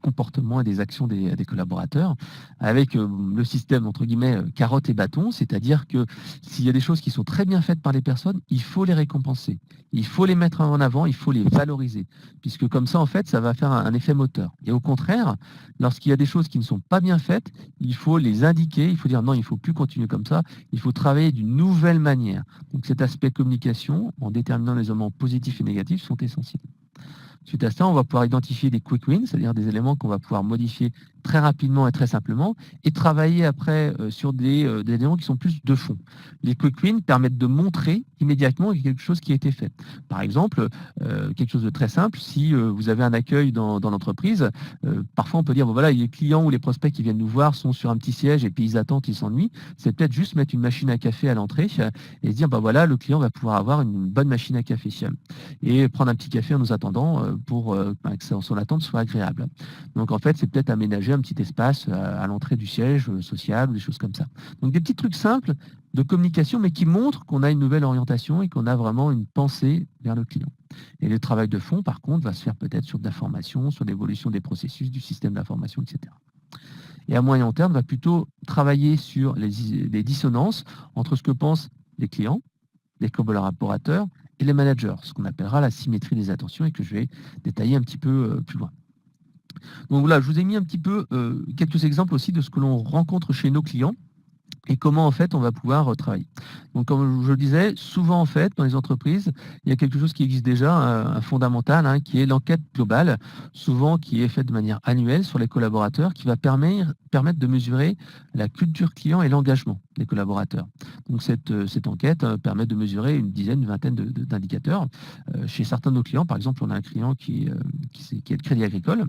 Speaker 1: comportements et des actions des collaborateurs avec le système entre guillemets carotte et bâton, c'est-à-dire que s'il y a des choses qui sont très bien faites par les personnes, il faut les récompenser, il faut les mettre en avant, il faut les valoriser, puisque comme ça en fait ça va faire un effet moteur. Et au contraire, lorsqu'il y a des choses qui ne sont pas bien faites, il faut les indiquer, il faut dire non, il ne faut plus continuer comme ça, il faut travailler d'une nouvelle manière. Donc cet aspect communication, en déterminant les éléments positifs et négatifs, sont essentiels. Suite à ça, on va pouvoir identifier des quick wins, c'est-à-dire des éléments qu'on va pouvoir modifier très rapidement et très simplement, et travailler après sur des éléments qui sont plus de fond. Les quick wins permettent de montrer immédiatement quelque chose qui a été fait. Par exemple, quelque chose de très simple, si vous avez un accueil dans l'entreprise, parfois on peut dire, bon, voilà, les clients ou les prospects qui viennent nous voir sont sur un petit siège et puis ils attendent, ils s'ennuient. C'est peut-être juste mettre une machine à café à l'entrée et se dire, bah voilà, le client va pouvoir avoir une bonne machine à café et prendre un petit café en nous attendant pour que son attente soit agréable. Donc en fait, c'est peut-être aménager un petit espace à l'entrée du siège social ou des choses comme ça. Donc des petits trucs simples de communication, mais qui montrent qu'on a une nouvelle orientation et qu'on a vraiment une pensée vers le client. Et le travail de fond, par contre, va se faire peut-être sur de la formation, sur l'évolution des processus, du système d'information, etc. Et à moyen terme, on va plutôt travailler sur les dissonances entre ce que pensent les clients, les collaborateurs et les managers, ce qu'on appellera la symétrie des attentions et que je vais détailler un petit peu plus loin. Donc voilà, je vous ai mis un petit peu quelques exemples aussi de ce que l'on rencontre chez nos clients et comment en fait on va pouvoir travailler. Donc comme je le disais, souvent en fait dans les entreprises, il y a quelque chose qui existe déjà, un fondamental, qui est l'enquête globale, souvent qui est faite de manière annuelle sur les collaborateurs, qui va permettre de mesurer la culture client et l'engagement des collaborateurs. Donc cette enquête permet de mesurer une vingtaine d'indicateurs. Chez certains de nos clients, par exemple, on a un client qui est le Crédit Agricole,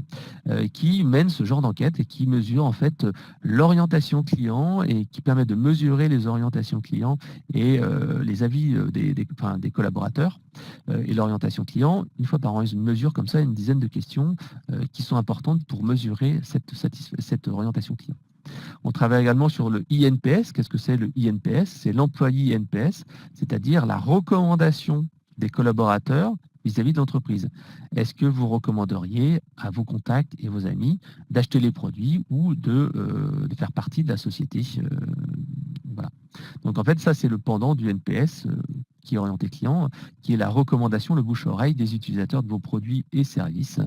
Speaker 1: qui mène ce genre d'enquête et qui mesure en fait l'orientation client et qui permet de mesurer les orientations clients et les avis des collaborateurs et l'orientation client. Une fois par an, ils mesurent comme ça une dizaine de questions qui sont importantes pour mesurer cette orientation client. On travaille également sur le INPS. Qu'est-ce que c'est le INPS? C'est l'employé NPS, c'est-à-dire la recommandation des collaborateurs vis-à-vis de l'entreprise. Est-ce que vous recommanderiez à vos contacts et vos amis d'acheter les produits ou de faire partie de la société? Voilà. Donc en fait, ça c'est le pendant du NPS qui est orienté client, qui est la recommandation, le bouche-oreille des utilisateurs de vos produits et services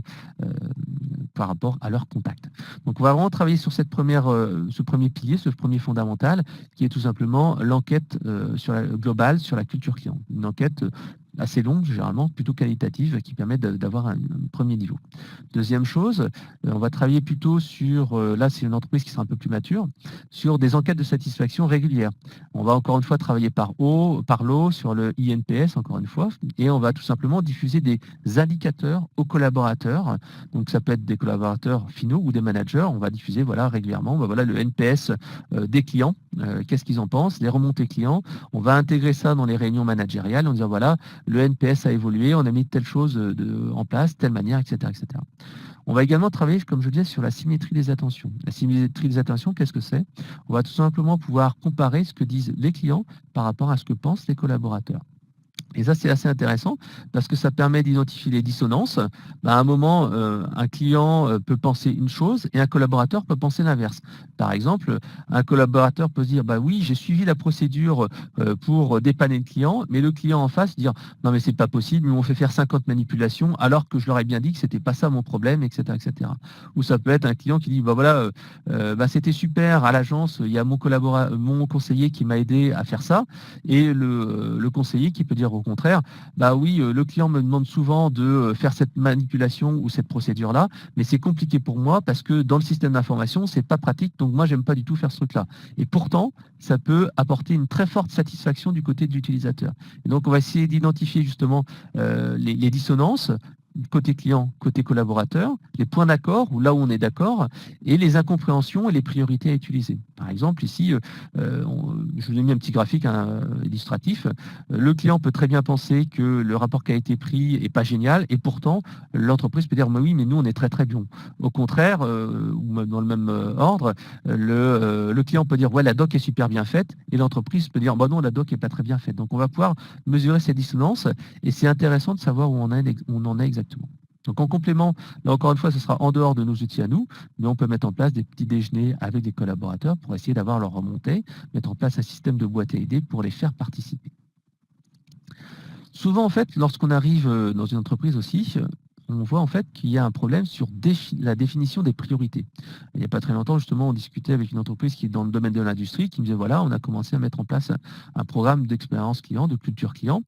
Speaker 1: par rapport à leurs contacts. Donc on va vraiment travailler sur ce premier pilier, ce premier fondamental, qui est tout simplement l'enquête globale sur la culture client. Une enquête assez longue, généralement plutôt qualitative, qui permet d'avoir un premier niveau. Deuxième chose, on va travailler plutôt sur, là c'est une entreprise qui sera un peu plus mature, sur des enquêtes de satisfaction régulières. On va encore une fois travailler par l'eau sur le INPS, encore une fois, et on va tout simplement diffuser des indicateurs aux collaborateurs. Donc ça peut être des collaborateurs finaux ou des managers. On va diffuser régulièrement le NPS des clients, qu'est-ce qu'ils en pensent, les remontées clients. On va intégrer ça dans les réunions managériales en disant voilà, le NPS a évolué, on a mis telle chose en place, telle manière, etc., etc. On va également travailler, comme je disais, sur la symétrie des attentions. La symétrie des attentions, qu'est-ce que c'est? On va tout simplement pouvoir comparer ce que disent les clients par rapport à ce que pensent les collaborateurs. Et ça, c'est assez intéressant parce que ça permet d'identifier les dissonances. À un moment, un client peut penser une chose et un collaborateur peut penser l'inverse. Par exemple, un collaborateur peut se dire oui, j'ai suivi la procédure pour dépanner le client, mais le client en face dire non, mais c'est pas possible, ils m'ont fait faire 50 manipulations alors que je leur ai bien dit que c'était pas ça mon problème, etc., etc. Ou ça peut être un client qui dit c'était super à l'agence, il y a mon conseiller qui m'a aidé à faire ça, et le conseiller qui peut dire au contraire, le client me demande souvent de faire cette manipulation ou cette procédure-là, mais c'est compliqué pour moi parce que dans le système d'information, c'est pas pratique, donc moi, j'aime pas du tout faire ce truc-là. Et pourtant, ça peut apporter une très forte satisfaction du côté de l'utilisateur. Et donc, on va essayer d'identifier justement les dissonances, côté client, côté collaborateur, les points d'accord, ou là où on est d'accord, et les incompréhensions et les priorités à utiliser. Par exemple, ici, je vous ai mis un petit graphique illustratif. Le client peut très bien penser que le rapport qui a été pris n'est pas génial, et pourtant, l'entreprise peut dire, mais oui, mais nous, on est très très bon. Au contraire, ou même dans le même ordre, le client peut dire, ouais, la doc est super bien faite, et l'entreprise peut dire, bah non, la doc n'est pas très bien faite. Donc, on va pouvoir mesurer ces dissonances, et c'est intéressant de savoir où on en est exactement. Donc en complément, là encore une fois, ce sera en dehors de nos outils à nous, mais on peut mettre en place des petits déjeuners avec des collaborateurs pour essayer d'avoir leur remontée, mettre en place un système de boîte à idées pour les faire participer. Souvent, en fait, lorsqu'on arrive dans une entreprise aussi, on voit en fait qu'il y a un problème sur la définition des priorités. Il n'y a pas très longtemps, justement, on discutait avec une entreprise qui est dans le domaine de l'industrie, qui me disait, voilà, on a commencé à mettre en place un programme d'expérience client, de culture client.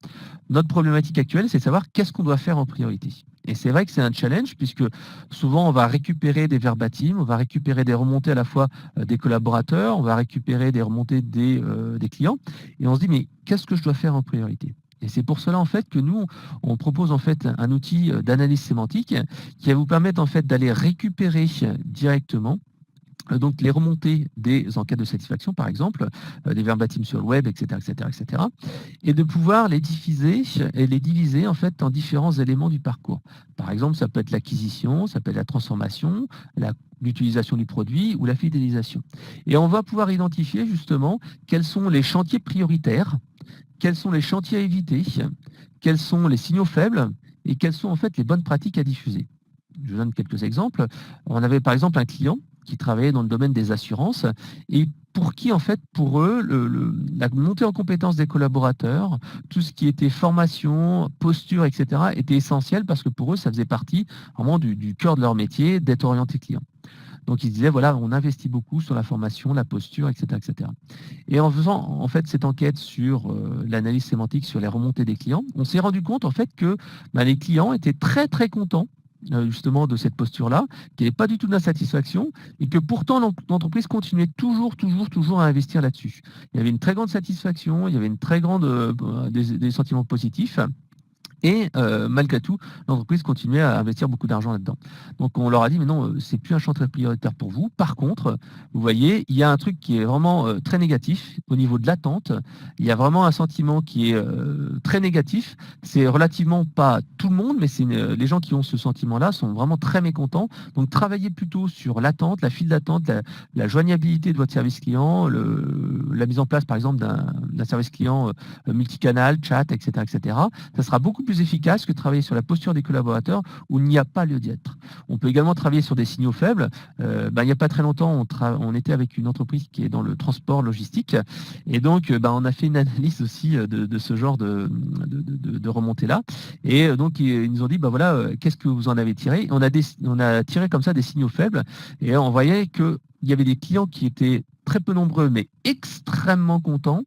Speaker 1: Notre problématique actuelle, c'est de savoir qu'est-ce qu'on doit faire en priorité. Et c'est vrai que c'est un challenge, puisque souvent, on va récupérer des verbatims, on va récupérer des remontées à la fois des collaborateurs, on va récupérer des remontées des clients, et on se dit, mais qu'est-ce que je dois faire en priorité ? Et c'est pour cela en fait que nous, on propose en fait un outil d'analyse sémantique qui va vous permettre en fait d'aller récupérer directement donc les remontées des enquêtes de satisfaction, par exemple, des verbatims sur le web, etc., etc., etc., et de pouvoir les diviser en fait en différents éléments du parcours. Par exemple, ça peut être l'acquisition, ça peut être la transformation, l'utilisation du produit ou la fidélisation. Et on va pouvoir identifier justement quels sont les chantiers prioritaires, quels sont les chantiers à éviter, quels sont les signaux faibles et quelles sont en fait les bonnes pratiques à diffuser. Je vous donne quelques exemples. On avait par exemple un client qui travaillait dans le domaine des assurances et pour qui, en fait, pour eux, la montée en compétence des collaborateurs, tout ce qui était formation, posture, etc., était essentiel parce que pour eux, ça faisait partie vraiment du cœur de leur métier d'être orienté client. Donc, ils disaient, voilà, on investit beaucoup sur la formation, la posture, etc., etc. Et en faisant, en fait, cette enquête sur l'analyse sémantique sur les remontées des clients, on s'est rendu compte, en fait, que les clients étaient très, très contents justement de cette posture-là, qui n'est pas du tout de l'insatisfaction, et que pourtant l'entreprise continuait toujours à investir là-dessus. Il y avait une très grande satisfaction, il y avait une très grande des sentiments positifs. Et malgré tout, l'entreprise continuait à investir beaucoup d'argent là-dedans. Donc on leur a dit, mais non, c'est plus un chantier prioritaire pour vous. Par contre, vous voyez, il y a un truc qui est vraiment très négatif au niveau de l'attente. Il y a vraiment un sentiment qui est très négatif. C'est relativement pas tout le monde, mais les gens qui ont ce sentiment-là sont vraiment très mécontents. Donc travaillez plutôt sur l'attente, la file d'attente, la joignabilité de votre service client, la mise en place par exemple d'un service client multicanal, chat, etc., etc. Ça sera beaucoup plus efficace que travailler sur la posture des collaborateurs où il n'y a pas lieu d'y être. On peut également travailler sur des signaux faibles. Il n'y a pas très longtemps, on était avec une entreprise qui est dans le transport logistique et donc on a fait une analyse aussi de ce genre de remontée-là. Et donc ils nous ont dit, voilà, qu'est-ce que vous en avez tiré ? On a tiré comme ça des signaux faibles et on voyait qu'il y avait des clients qui étaient très peu nombreux mais extrêmement contents,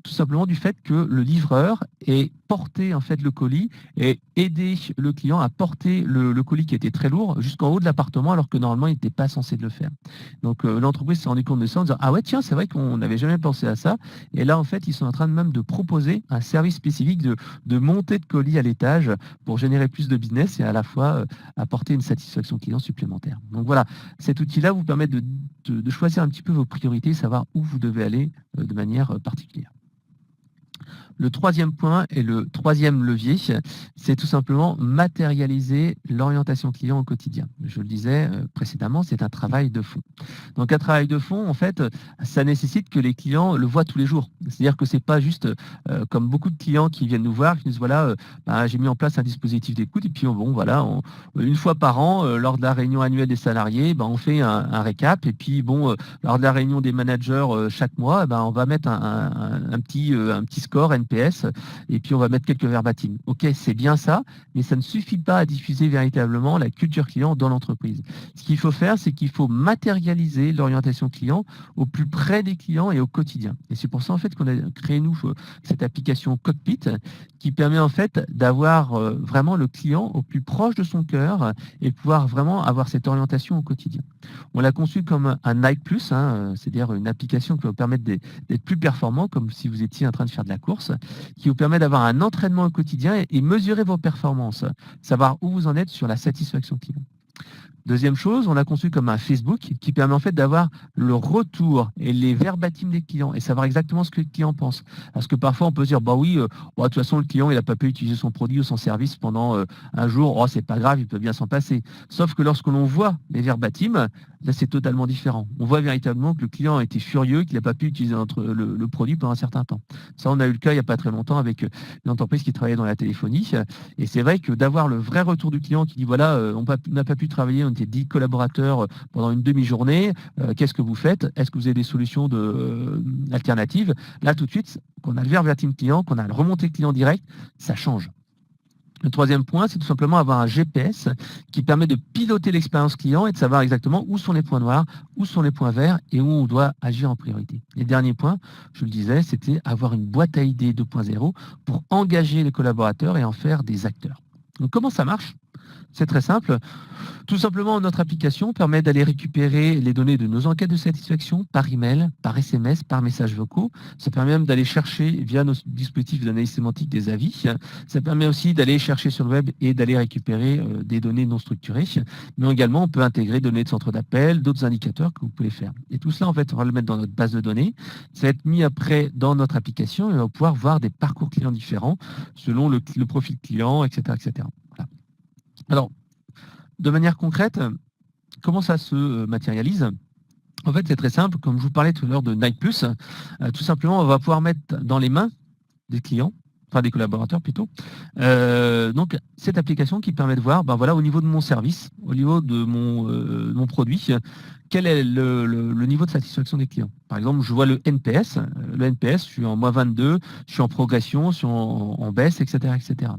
Speaker 1: tout simplement du fait que le livreur ait porté en fait le colis et aidé le client à porter le colis qui était très lourd jusqu'en haut de l'appartement alors que normalement il n'était pas censé le faire. Donc l'entreprise s'est rendu compte de ça en disant, ah ouais tiens, c'est vrai qu'on n'avait jamais pensé à ça. Et là en fait ils sont en train même de proposer un service spécifique de montée de colis à l'étage pour générer plus de business et à la fois apporter une satisfaction client supplémentaire. Donc voilà, cet outil-là vous permet de choisir un petit peu vos priorités, savoir où vous devez aller de manière particulière. Le troisième point et le troisième levier, c'est tout simplement matérialiser l'orientation client au quotidien. Je le disais précédemment, c'est un travail de fond. Donc un travail de fond, en fait, ça nécessite que les clients le voient tous les jours. C'est-à-dire que c'est pas juste comme beaucoup de clients qui viennent nous voir, qui nous disent voilà, j'ai mis en place un dispositif d'écoute et puis une fois par an, lors de la réunion annuelle des salariés, on fait un récap et puis lors de la réunion des managers chaque mois, on va mettre un petit score NPS et puis on va mettre quelques verbatims. Ok, c'est bien ça, mais ça ne suffit pas à diffuser véritablement la culture client dans l'entreprise. Ce qu'il faut faire, c'est qu'il faut matérialiser l'orientation client au plus près des clients et au quotidien. Et c'est pour ça en fait qu'on a créé nous cette application Cockpit qui permet en fait d'avoir vraiment le client au plus proche de son cœur et pouvoir vraiment avoir cette orientation au quotidien. On l'a conçu comme un Nike Plus, c'est-à-dire une application qui va vous permettre d'être plus performant, comme si vous étiez en train de faire de la course. qui vous permet d'avoir un entraînement au quotidien et mesurer vos performances, savoir où vous en êtes sur la satisfaction client. Deuxième chose, on a conçu comme un Facebook qui permet en fait d'avoir le retour et les verbatims des clients et savoir exactement ce que le client pense. Parce que parfois on peut se dire, bah oui, de toute façon le client il n'a pas pu utiliser son produit ou son service pendant un jour, oh c'est pas grave, il peut bien s'en passer. Sauf que lorsque l'on voit les verbatims, là c'est totalement différent. On voit véritablement que le client a été furieux, qu'il n'a pas pu utiliser le produit pendant un certain temps. Ça, on a eu le cas il n'y a pas très longtemps avec une entreprise qui travaillait dans la téléphonie. Et c'est vrai que d'avoir le vrai retour du client qui dit, voilà, on n'a pas pu travailler, on était 10 collaborateurs pendant une demi-journée, qu'est-ce que vous faites? Est-ce que vous avez des solutions alternatives? Là, tout de suite, qu'on a le verbatim client, qu'on a le remonté client direct, ça change. Le troisième point, c'est tout simplement avoir un GPS qui permet de piloter l'expérience client et de savoir exactement où sont les points noirs, où sont les points verts et où on doit agir en priorité. Et le dernier point, je le disais, c'était avoir une boîte à idées 2.0 pour engager les collaborateurs et en faire des acteurs. Donc comment ça marche? C'est très simple. Tout simplement, notre application permet d'aller récupérer les données de nos enquêtes de satisfaction par email, par SMS, par messages vocaux. Ça permet même d'aller chercher via nos dispositifs d'analyse sémantique des avis. Ça permet aussi d'aller chercher sur le web et d'aller récupérer des données non structurées. Mais également, on peut intégrer des données de centre d'appel, d'autres indicateurs que vous pouvez faire. Et tout cela, en fait, on va le mettre dans notre base de données. Ça va être mis après dans notre application et on va pouvoir voir des parcours clients différents selon le profil client, etc., etc. Voilà. Alors, de manière concrète, comment ça se matérialise? En fait, c'est très simple. Comme je vous parlais tout à l'heure de Nike Plus, tout simplement, on va pouvoir mettre dans les mains des clients, enfin des collaborateurs plutôt, donc cette application qui permet de voir, ben voilà, au niveau de mon service, au niveau de mon produit, quel est le niveau de satisfaction des clients. Par exemple, je vois le NPS. Le NPS, je suis en moins 22, je suis en progression, je suis en baisse, etc., etc.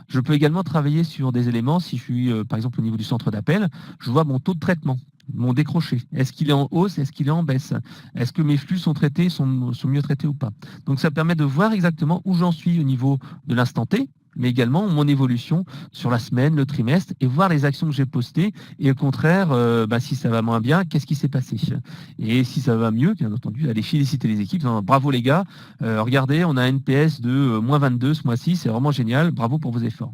Speaker 1: Je peux également travailler sur des éléments. Si je suis, par exemple, au niveau du centre d'appel, je vois mon taux de traitement, mon décroché. Est-ce qu'il est en hausse? Est-ce qu'il est en baisse? Est-ce que mes flux sont traités, sont mieux traités ou pas? Donc, ça permet de voir exactement où j'en suis au niveau de l'instant T, mais également mon évolution sur la semaine, le trimestre, et voir les actions que j'ai postées, et au contraire, si ça va moins bien, qu'est-ce qui s'est passé? Et si ça va mieux, bien entendu, aller féliciter les équipes, bravo les gars, regardez, on a un NPS de moins 22 ce mois-ci, c'est vraiment génial, bravo pour vos efforts.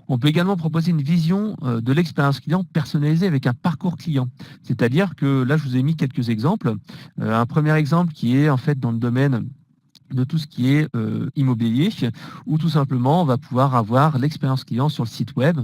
Speaker 1: On peut également proposer une vision de l'expérience client personnalisée avec un parcours client. C'est-à-dire que là, je vous ai mis quelques exemples. Un premier exemple qui est en fait dans le domaine de tout ce qui est immobilier, où tout simplement on va pouvoir avoir l'expérience client sur le site web,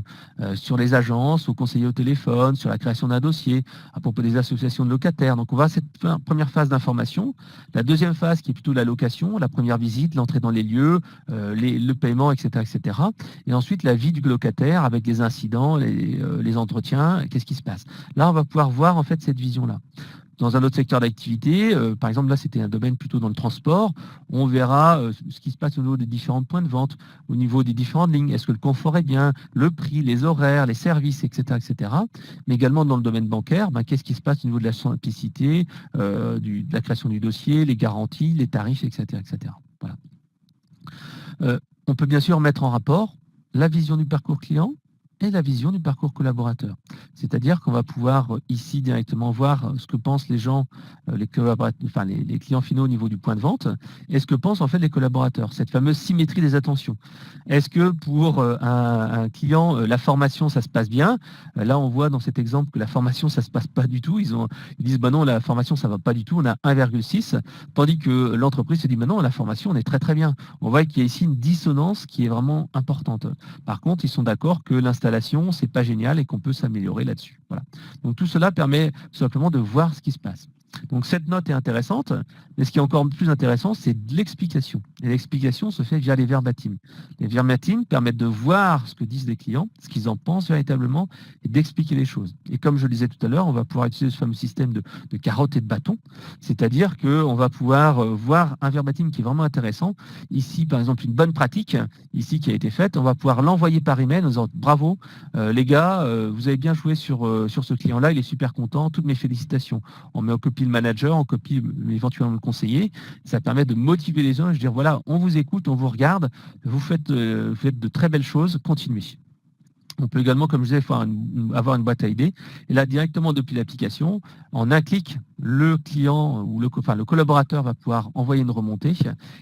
Speaker 1: sur les agences, aux conseillers au téléphone, sur la création d'un dossier, à propos des associations de locataires. Donc on va à cette première phase d'information. La deuxième phase qui est plutôt la location, la première visite, l'entrée dans les lieux, le paiement, etc., etc. Et ensuite la vie du locataire avec les incidents, les entretiens, qu'est-ce qui se passe. Là on va pouvoir voir en fait cette vision-là. Dans un autre secteur d'activité, par exemple, là, c'était un domaine plutôt dans le transport, on verra ce qui se passe au niveau des différents points de vente, au niveau des différentes lignes. Est-ce que le confort est bien, le prix, les horaires, les services, etc., etc. Mais également dans le domaine bancaire, qu'est-ce qui se passe au niveau de la simplicité, de la création du dossier, les garanties, les tarifs, etc., etc. Voilà. On peut bien sûr mettre en rapport la vision du parcours client et la vision du parcours collaborateur. C'est-à-dire qu'on va pouvoir ici directement voir ce que pensent les gens, les clients finaux au niveau du point de vente, et ce que pensent en fait les collaborateurs, cette fameuse symétrie des attentions. Est-ce que pour un client, la formation, ça se passe bien? Là, on voit dans cet exemple que la formation, ça se passe pas du tout. Ils disent, bah non, la formation, ça va pas du tout, on a 1,6, tandis que l'entreprise se dit, bah non, la formation, on est très très bien. On voit qu'il y a ici une dissonance qui est vraiment importante. Par contre, ils sont d'accord que l'installation, c'est pas génial et qu'on peut s'améliorer là-dessus. Voilà. Donc tout cela permet tout simplement de voir ce qui se passe. Donc cette note est intéressante, mais ce qui est encore plus intéressant, c'est de l'explication. Et l'explication se fait via les verbatims. Les verbatims permettent de voir ce que disent les clients, ce qu'ils en pensent véritablement, et d'expliquer les choses. Et comme je le disais tout à l'heure, on va pouvoir utiliser ce fameux système de carottes et de bâtons, c'est-à-dire qu'on va pouvoir voir un verbatim qui est vraiment intéressant. Ici, par exemple, une bonne pratique, ici qui a été faite, on va pouvoir l'envoyer par email en disant bravo, les gars, vous avez bien joué sur ce client-là, il est super content, toutes mes félicitations. On met en copie le manager, en copie éventuellement le conseiller. Ça permet de motiver les gens et de dire voilà, on vous écoute, on vous regarde, vous faites de très belles choses, continuez. On peut également, comme je disais, avoir une boîte à idées. Et là, directement depuis l'application, en un clic, le client ou le collaborateur va pouvoir envoyer une remontée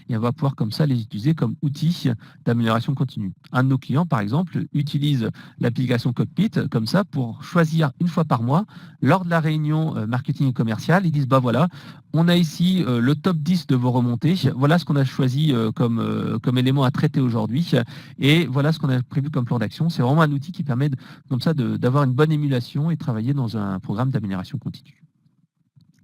Speaker 1: et on va pouvoir comme ça les utiliser comme outil d'amélioration continue. Un de nos clients, par exemple, utilise l'application Cockpit comme ça pour choisir une fois par mois, lors de la réunion marketing et commercial, ils disent, bah voilà, on a ici le top 10 de vos remontées, voilà ce qu'on a choisi comme élément à traiter aujourd'hui et voilà ce qu'on a prévu comme plan d'action. C'est vraiment un outil qui permet comme ça d'avoir une bonne émulation et travailler dans un programme d'amélioration continue.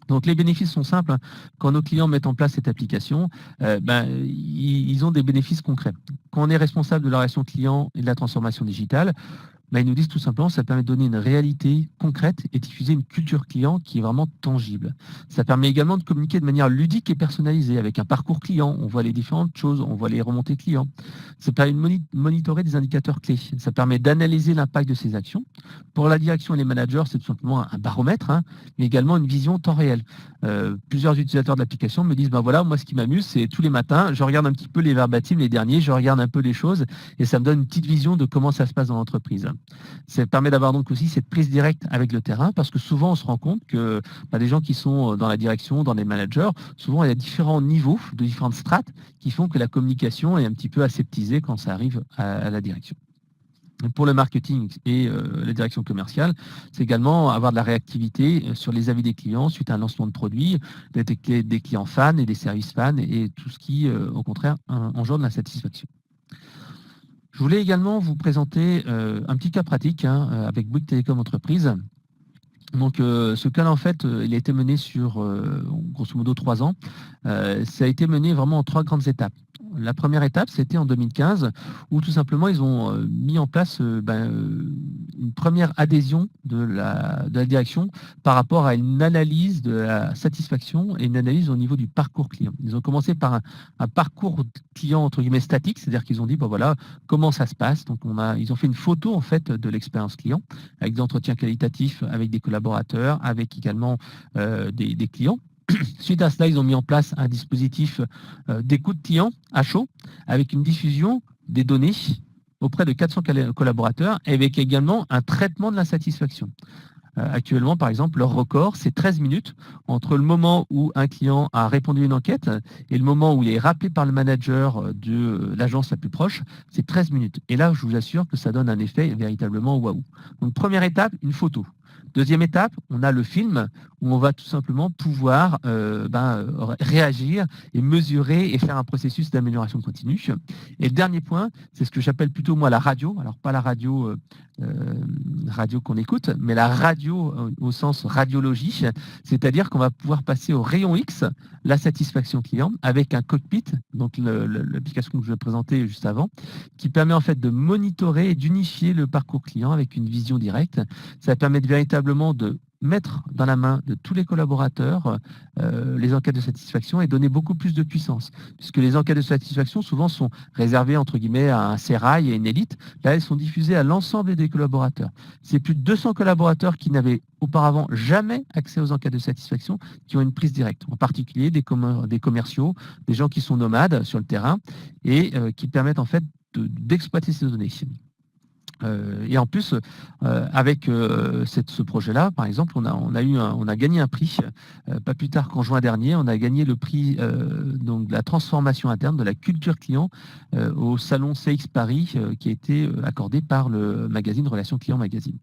Speaker 1: Donc les bénéfices sont simples. Hein. Quand nos clients mettent en place cette application, ils ont des bénéfices concrets. Quand on est responsable de la relation client et de la transformation digitale, ils nous disent tout simplement que ça permet de donner une réalité concrète et diffuser une culture client qui est vraiment tangible. Ça permet également de communiquer de manière ludique et personnalisée avec un parcours client. On voit les différentes choses, on voit les remontées clients. Ça permet de monitorer des indicateurs clés. Ça permet d'analyser l'impact de ces actions. Pour la direction et les managers, c'est tout simplement un baromètre, mais également une vision temps réel. Plusieurs utilisateurs de l'application me disent, voilà, moi ce qui m'amuse, c'est tous les matins, je regarde un petit peu les verbatims, les derniers, je regarde un peu les choses et ça me donne une petite vision de comment ça se passe dans l'entreprise. Ça permet d'avoir donc aussi cette prise directe avec le terrain parce que souvent on se rend compte que des gens qui sont dans la direction, dans les managers, souvent il y a différents niveaux, de différentes strates qui font que la communication est un petit peu aseptisée quand ça arrive à la direction. Pour le marketing et la direction commerciale, c'est également avoir de la réactivité sur les avis des clients suite à un lancement de produits, des clients fans et des services fans et tout ce qui, au contraire, engendre la satisfaction. Je voulais également vous présenter un petit cas pratique avec Bouygues Télécom Entreprises. Donc, ce cas-là, en fait, il a été mené sur, grosso modo, 3 ans. Ça a été mené vraiment en 3 grandes étapes. La première étape, c'était en 2015, où tout simplement, ils ont mis en place une première adhésion de la direction par rapport à une analyse de la satisfaction et une analyse au niveau du parcours client. Ils ont commencé par un parcours client, entre guillemets, statique, c'est-à-dire qu'ils ont dit, voilà, comment ça se passe. Donc, ils ont fait une photo, en fait, de l'expérience client, avec des entretiens qualitatifs, avec des collaborateurs, avec également des clients. Suite à cela, ils ont mis en place un dispositif d'écoute client à chaud avec une diffusion des données auprès de 400 collaborateurs et avec également un traitement de l'insatisfaction. Actuellement, par exemple, leur record, c'est 13 minutes entre le moment où un client a répondu à une enquête et le moment où il est rappelé par le manager de l'agence la plus proche, c'est 13 minutes. Et là, je vous assure que ça donne un effet véritablement waouh. Donc, première étape, une photo. Deuxième étape, on a le film où on va tout simplement pouvoir réagir et mesurer et faire un processus d'amélioration continue. Et le dernier point, c'est ce que j'appelle plutôt moi la radio. Alors pas la radio qu'on écoute, mais la radio au sens radiologie, c'est-à-dire qu'on va pouvoir passer au rayon X, la satisfaction client, avec un cockpit, donc l'application que je vais présenter juste avant, qui permet en fait de monitorer et d'unifier le parcours client avec une vision directe. Ça permet véritablement de mettre dans la main de tous les collaborateurs les enquêtes de satisfaction et donner beaucoup plus de puissance. Puisque les enquêtes de satisfaction, souvent, sont réservées, entre guillemets, à un sérail et une élite. Là, elles sont diffusées à l'ensemble des collaborateurs. C'est plus de 200 collaborateurs qui n'avaient auparavant jamais accès aux enquêtes de satisfaction qui ont une prise directe. En particulier des commerciaux, des gens qui sont nomades sur le terrain et qui permettent en fait d'exploiter ces données. Et en plus, avec ce projet-là, par exemple, on a gagné un prix, pas plus tard qu'en juin dernier, on a gagné le prix donc de la transformation interne, de la culture client au salon CX Paris, qui a été accordé par le magazine Relations Clients Magazine.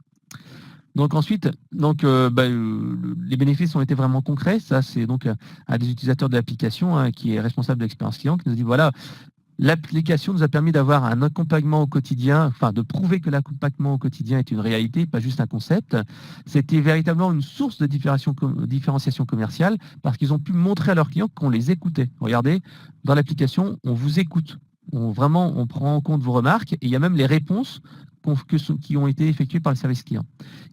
Speaker 1: Donc ensuite, les bénéfices ont été vraiment concrets. Ça, c'est donc un des utilisateurs de l'application qui est responsable de l'expérience client, qui nous dit voilà. L'application nous a permis d'avoir un accompagnement au quotidien, enfin de prouver que l'accompagnement au quotidien est une réalité, pas juste un concept. C'était véritablement une source de différenciation commerciale parce qu'ils ont pu montrer à leurs clients qu'on les écoutait. Regardez, dans l'application, on vous écoute. On prend en compte vos remarques et il y a même les réponses qui ont été effectuées par le service client.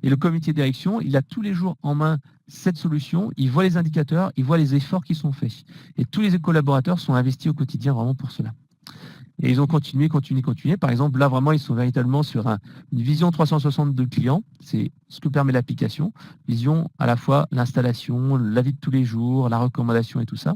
Speaker 1: Et le comité de direction, il a tous les jours en main cette solution, il voit les indicateurs, il voit les efforts qui sont faits. Et tous les collaborateurs sont investis au quotidien vraiment pour cela. Et ils ont continué. Par exemple, là, vraiment, ils sont véritablement sur une vision 360 de client. C'est ce que permet l'application. Vision à la fois l'installation, la vie de tous les jours, la recommandation et tout ça.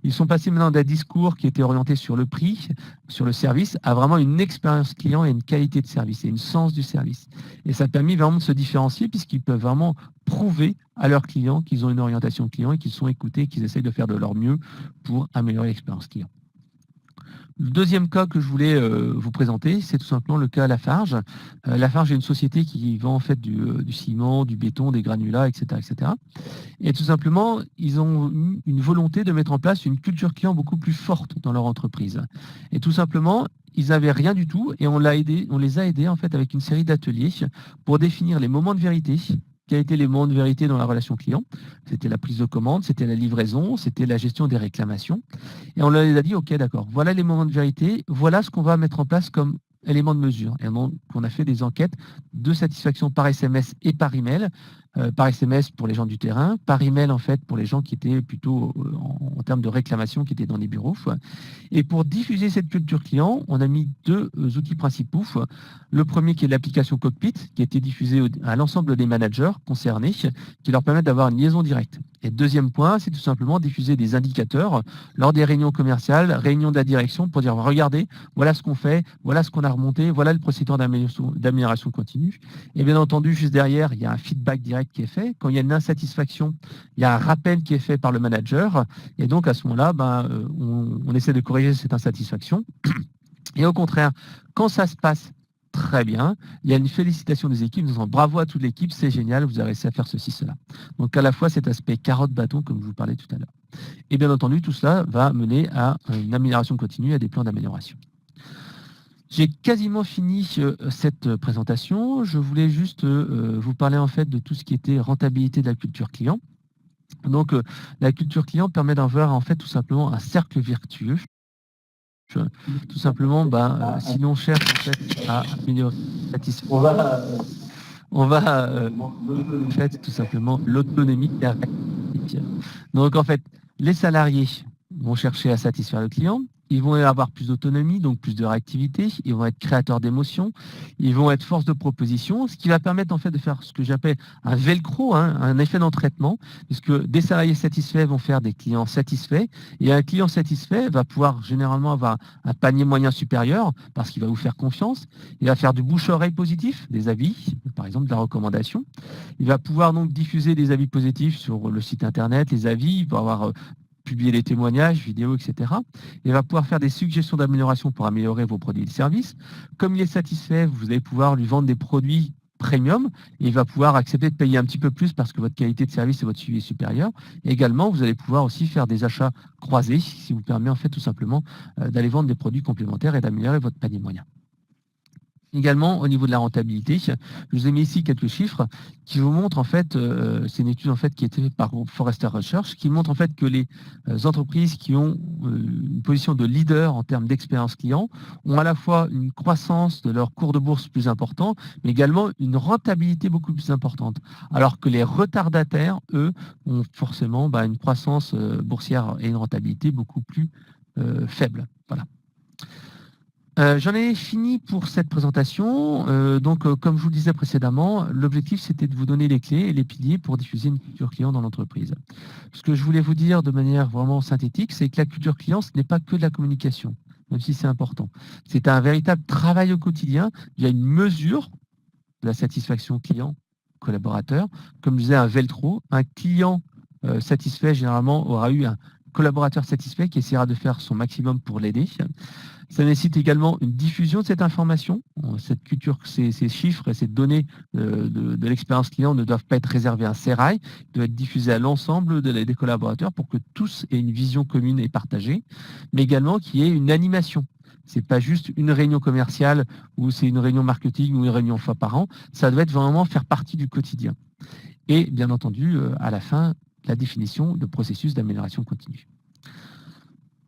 Speaker 1: Ils sont passés maintenant d'un discours qui était orienté sur le prix, sur le service, à vraiment une expérience client et une qualité de service et une sens du service. Et ça a permis vraiment de se différencier puisqu'ils peuvent vraiment prouver à leurs clients qu'ils ont une orientation client et qu'ils sont écoutés, qu'ils essayent de faire de leur mieux pour améliorer l'expérience client. Le deuxième cas que je voulais vous présenter, c'est tout simplement le cas Lafarge. Lafarge est une société qui vend en fait du ciment, du béton, des granulats, etc., etc. Et tout simplement, ils ont eu une volonté de mettre en place une culture client beaucoup plus forte dans leur entreprise. Et tout simplement, ils n'avaient rien du tout et on les a aidés en fait avec une série d'ateliers pour définir les moments de vérité. Quels étaient les moments de vérité dans la relation client? C'était la prise de commande, c'était la livraison, c'était la gestion des réclamations. Et on leur a dit, OK, d'accord, voilà les moments de vérité, voilà ce qu'on va mettre en place comme éléments de mesure. Et donc, on a fait des enquêtes de satisfaction par SMS et par email. Par SMS pour les gens du terrain, par email en fait pour les gens qui étaient plutôt en termes de réclamation, qui étaient dans les bureaux. Et pour diffuser cette culture client, on a mis deux outils principaux. Le premier qui est l'application Cockpit, qui a été diffusée à l'ensemble des managers concernés, qui leur permet d'avoir une liaison directe. Et deuxième point, c'est tout simplement diffuser des indicateurs lors des réunions commerciales, réunions de la direction, pour dire, regardez, voilà ce qu'on fait, voilà ce qu'on a remonté, voilà le procédure d'amélioration continue. Et bien entendu, juste derrière, il y a un feedback direct qui est fait. Quand il y a une insatisfaction, il y a un rappel qui est fait par le manager. Et donc, à ce moment-là, on essaie de corriger cette insatisfaction. Et au contraire, quand ça se passe très bien, il y a une félicitation des équipes, nous disant bravo à toute l'équipe, c'est génial, vous avez réussi à faire ceci, cela. Donc à la fois cet aspect carotte-bâton, comme je vous parlais tout à l'heure. Et bien entendu, tout cela va mener à une amélioration continue, à des plans d'amélioration. J'ai quasiment fini cette présentation. Je voulais juste vous parler en fait de tout ce qui était rentabilité de la culture client. Donc la culture client permet d'avoir en fait tout simplement un cercle vertueux. Tout simplement, si l'on cherche en fait à améliorer la satisfaction, on va en fait tout simplement l'autonomie. Donc en fait, les salariés vont chercher à satisfaire le client. Ils vont avoir plus d'autonomie, donc plus de réactivité. Ils vont être créateurs d'émotions. Ils vont être force de proposition, ce qui va permettre en fait de faire ce que j'appelle un velcro, un effet d'entraînement, puisque des salariés satisfaits vont faire des clients satisfaits. Et un client satisfait va pouvoir généralement avoir un panier moyen supérieur parce qu'il va vous faire confiance. Il va faire du bouche-oreille positif, des avis, par exemple de la recommandation. Il va pouvoir donc diffuser des avis positifs sur le site internet, les avis. Il va avoir publier les témoignages, vidéos, etc. Il va pouvoir faire des suggestions d'amélioration pour améliorer vos produits et services. Comme il est satisfait, vous allez pouvoir lui vendre des produits premium et il va pouvoir accepter de payer un petit peu plus parce que votre qualité de service et votre suivi est supérieur. Et également, vous allez pouvoir aussi faire des achats croisés, ce qui vous permet en fait tout simplement d'aller vendre des produits complémentaires et d'améliorer votre panier moyen. Également, au niveau de la rentabilité, je vous ai mis ici quelques chiffres qui vous montrent en fait, c'est une étude en fait qui a été faite par Forrester Research, qui montre en fait que les entreprises qui ont une position de leader en termes d'expérience client ont à la fois une croissance de leur cours de bourse plus important, mais également une rentabilité beaucoup plus importante. Alors que les retardataires, eux, ont forcément une croissance boursière et une rentabilité beaucoup plus faible. Voilà. J'en ai fini pour cette présentation. Comme je vous le disais précédemment, l'objectif, c'était de vous donner les clés et les piliers pour diffuser une culture client dans l'entreprise. Ce que je voulais vous dire de manière vraiment synthétique, c'est que la culture client, ce n'est pas que de la communication, même si c'est important. C'est un véritable travail au quotidien. Il y a une mesure de la satisfaction client-collaborateur. Comme je disais, un velcro, un client satisfait, généralement, aura eu un collaborateur satisfait qui essaiera de faire son maximum pour l'aider. Ça nécessite également une diffusion de cette information. Cette culture, ces chiffres et ces données de l'expérience client ne doivent pas être réservés à un sérail, ils doivent être diffusés à l'ensemble des collaborateurs pour que tous aient une vision commune et partagée, mais également qu'il y ait une animation. Ce n'est pas juste une réunion commerciale ou c'est une réunion marketing ou une réunion une fois par an. Ça doit être vraiment faire partie du quotidien. Et bien entendu, à la fin, la définition de processus d'amélioration continue.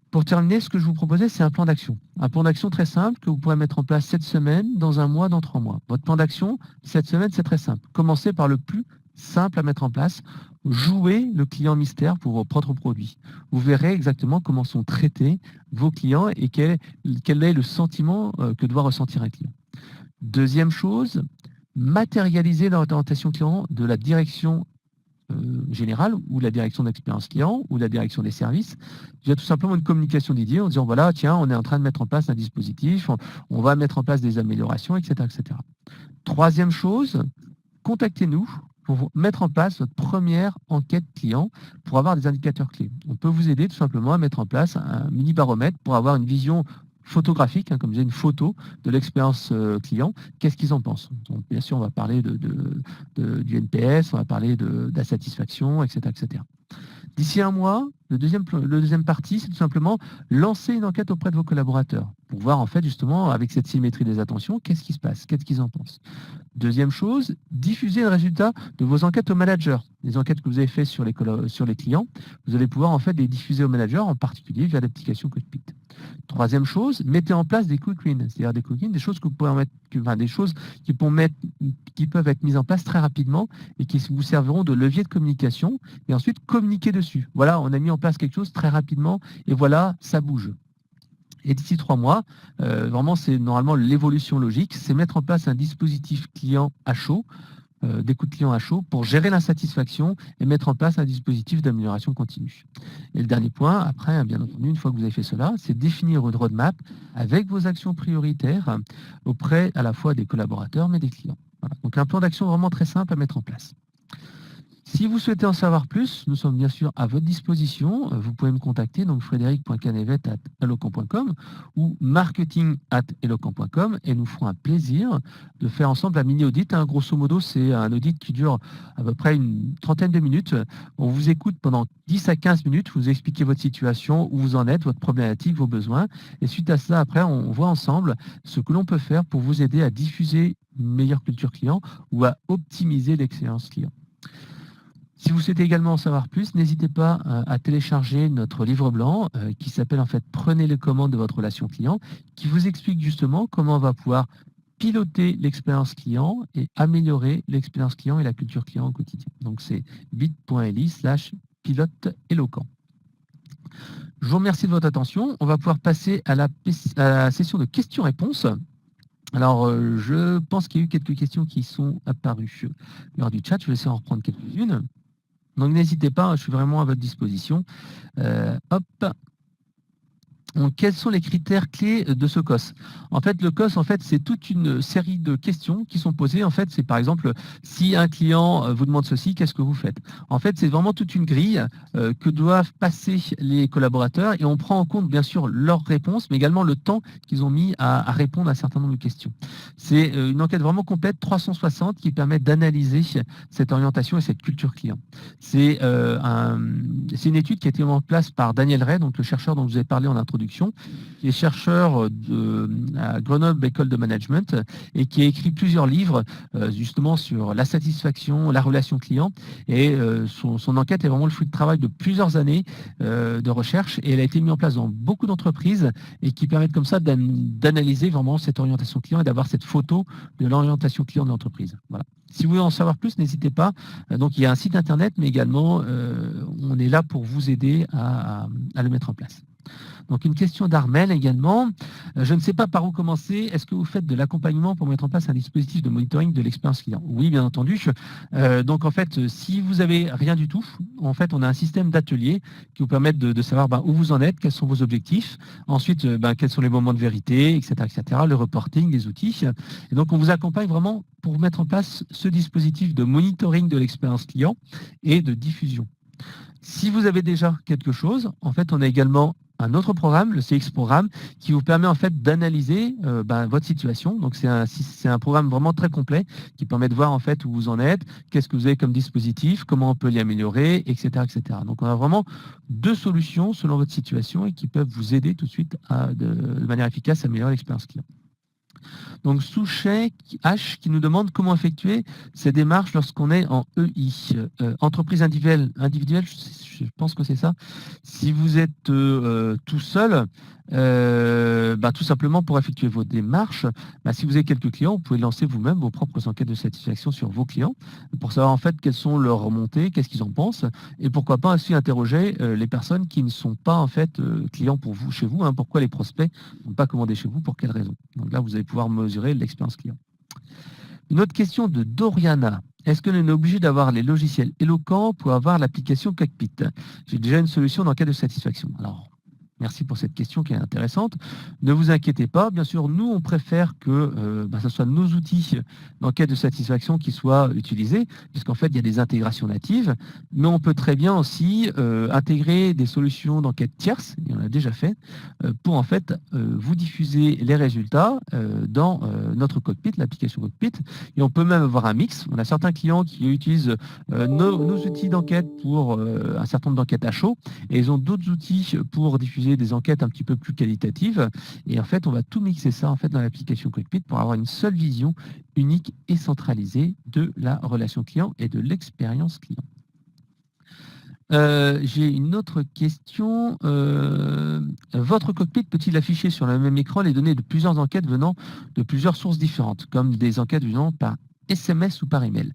Speaker 1: Pour terminer, ce que je vous proposais, c'est un plan d'action. Un plan d'action très simple que vous pourrez mettre en place cette semaine, dans un mois, dans 3 mois. Votre plan d'action, cette semaine, c'est très simple. Commencez par le plus simple à mettre en place. Jouez le client mystère pour vos propres produits. Vous verrez exactement comment sont traités vos clients et quel est le sentiment que doit ressentir un client. Deuxième chose, matérialiser l'orientation client de la direction générale ou la direction d'expérience client ou la direction des services. Il y a tout simplement une communication dédiée en disant voilà, tiens, on est en train de mettre en place un dispositif, on va mettre en place des améliorations, etc., etc. Troisième chose, contactez-nous pour mettre en place votre première enquête client pour avoir des indicateurs clés. On peut vous aider tout simplement à mettre en place un mini baromètre pour avoir une vision photographique, comme je disais, une photo de l'expérience client. Qu'est-ce qu'ils en pensent? Donc, bien sûr, on va parler du NPS, on va parler de la satisfaction, etc., etc. D'ici un mois, le deuxième partie, c'est tout simplement lancer une enquête auprès de vos collaborateurs pour voir en fait justement avec cette symétrie des attentions, qu'est-ce qui se passe, qu'est-ce qu'ils en pensent. Deuxième chose, diffuser le résultat de vos enquêtes aux managers. Les enquêtes que vous avez faites sur les clients, vous allez pouvoir en fait les diffuser aux managers, en particulier via l'application Cockpit. Troisième chose, mettez en place des quick wins, c'est-à-dire des quick wins, des choses que vous pouvez mettre, des choses qui peuvent être mises en place très rapidement et qui vous serviront de levier de communication et ensuite communiquer dessus. Voilà, on a mis en place quelque chose très rapidement et voilà, ça bouge. Et d'ici 3 mois, vraiment, c'est normalement l'évolution logique, c'est mettre en place un dispositif client à chaud, d'écoute client à chaud pour gérer l'insatisfaction et mettre en place un dispositif d'amélioration continue. Et le dernier point, après, bien entendu, une fois que vous avez fait cela, c'est définir une roadmap avec vos actions prioritaires auprès à la fois des collaborateurs mais des clients. Voilà. Donc un plan d'action vraiment très simple à mettre en place. Si vous souhaitez en savoir plus, nous sommes bien sûr à votre disposition. Vous pouvez me contacter, donc frédéric.canevet@eloquent.com ou marketing@eloquent.com et nous ferons un plaisir de faire ensemble un mini-audit. Grosso modo, c'est un audit qui dure à peu près une trentaine de minutes. On vous écoute pendant 10 à 15 minutes, vous expliquez votre situation, où vous en êtes, votre problématique, vos besoins. Et suite à cela, après, on voit ensemble ce que l'on peut faire pour vous aider à diffuser une meilleure culture client ou à optimiser l'expérience client. Si vous souhaitez également en savoir plus, n'hésitez pas à télécharger notre livre blanc qui s'appelle en fait « Prenez les commandes de votre relation client » qui vous explique justement comment on va pouvoir piloter l'expérience client et améliorer l'expérience client et la culture client au quotidien. Donc c'est bit.ly/pilote éloquent. Je vous remercie de votre attention. On va pouvoir passer à la session de questions-réponses. Alors, je pense qu'il y a eu quelques questions qui sont apparues lors du chat. Je vais essayer d'en reprendre quelques-unes. Donc, n'hésitez pas, je suis vraiment à votre disposition. Hop. Donc, quels sont les critères clés de ce COS? En fait, le COS, c'est toute une série de questions qui sont posées. En fait, c'est par exemple, si un client vous demande ceci, qu'est-ce que vous faites? En fait, c'est vraiment toute une grille que doivent passer les collaborateurs et on prend en compte, bien sûr, leurs réponses, mais également le temps qu'ils ont mis à répondre à un certain nombre de questions. C'est une enquête vraiment complète, 360, qui permet d'analyser cette orientation et cette culture client. C'est une étude qui a été mise en place par Daniel Ray, donc le chercheur dont vous avez parlé en introduction, qui est chercheur à Grenoble École de Management et qui a écrit plusieurs livres justement sur la satisfaction, la relation client. Et son enquête est vraiment le fruit de travail de plusieurs années de recherche et elle a été mise en place dans beaucoup d'entreprises et qui permettent comme ça d'analyser vraiment cette orientation client et d'avoir cette photo de l'orientation client de l'entreprise. Voilà. Si vous voulez en savoir plus, n'hésitez pas. Donc, il y a un site internet, mais également, on est là pour vous aider à le mettre en place. Donc, une question d'Armel également. Je ne sais pas par où commencer. Est-ce que vous faites de l'accompagnement pour mettre en place un dispositif de monitoring de l'expérience client? Oui, bien entendu. Donc, en fait, si vous n'avez rien du tout, en fait, on a un système d'ateliers qui vous permettent de savoir où vous en êtes, quels sont vos objectifs, ensuite, quels sont les moments de vérité, etc., etc., le reporting, les outils. Et donc, on vous accompagne vraiment pour mettre en place ce dispositif de monitoring de l'expérience client et de diffusion. Si vous avez déjà quelque chose, en fait, on a également un autre programme, le CX Programme, qui vous permet en fait d'analyser votre situation. Donc c'est un programme vraiment très complet qui permet de voir en fait où vous en êtes, qu'est-ce que vous avez comme dispositif, comment on peut l'y améliorer, etc., etc. Donc on a vraiment deux solutions selon votre situation et qui peuvent vous aider tout de suite de manière efficace à améliorer l'expérience client. Donc Souchet H qui nous demande comment effectuer ces démarches lorsqu'on est en EI. Entreprise individuelle, je pense que c'est ça. Si vous êtes tout seul, tout simplement pour effectuer vos démarches, si vous avez quelques clients, vous pouvez lancer vous-même vos propres enquêtes de satisfaction sur vos clients pour savoir en fait quelles sont leurs remontées, qu'est-ce qu'ils en pensent, et pourquoi pas aussi interroger les personnes qui ne sont pas en fait clients pour vous, chez vous, pourquoi les prospects n'ont pas commandé chez vous, pour quelles raisons. Donc là, vous allez pouvoir mesurer l'expérience client. Une autre question de Doriana. Est-ce que l'on est obligé d'avoir les logiciels éloquents pour avoir l'application Cockpit? J'ai déjà une solution d'enquête de satisfaction. Alors, merci pour cette question qui est intéressante. Ne vous inquiétez pas. Bien sûr, nous, on préfère que ce soit nos outils d'enquête de satisfaction qui soient utilisés, puisqu'en fait, il y a des intégrations natives, mais on peut très bien aussi intégrer des solutions d'enquête tierces, et on l'a déjà fait, pour en fait vous diffuser les résultats dans notre cockpit, l'application cockpit, et on peut même avoir un mix. On a certains clients qui utilisent nos outils d'enquête pour un certain nombre d'enquêtes à chaud, et ils ont d'autres outils pour diffuser des enquêtes un petit peu plus qualitatives. Et en fait, on va tout mixer ça en fait dans l'application Cockpit pour avoir une seule vision unique et centralisée de la relation client et de l'expérience client. J'ai une autre question. Votre cockpit peut-il afficher sur le même écran les données de plusieurs enquêtes venant de plusieurs sources différentes, comme des enquêtes venant par SMS ou par email?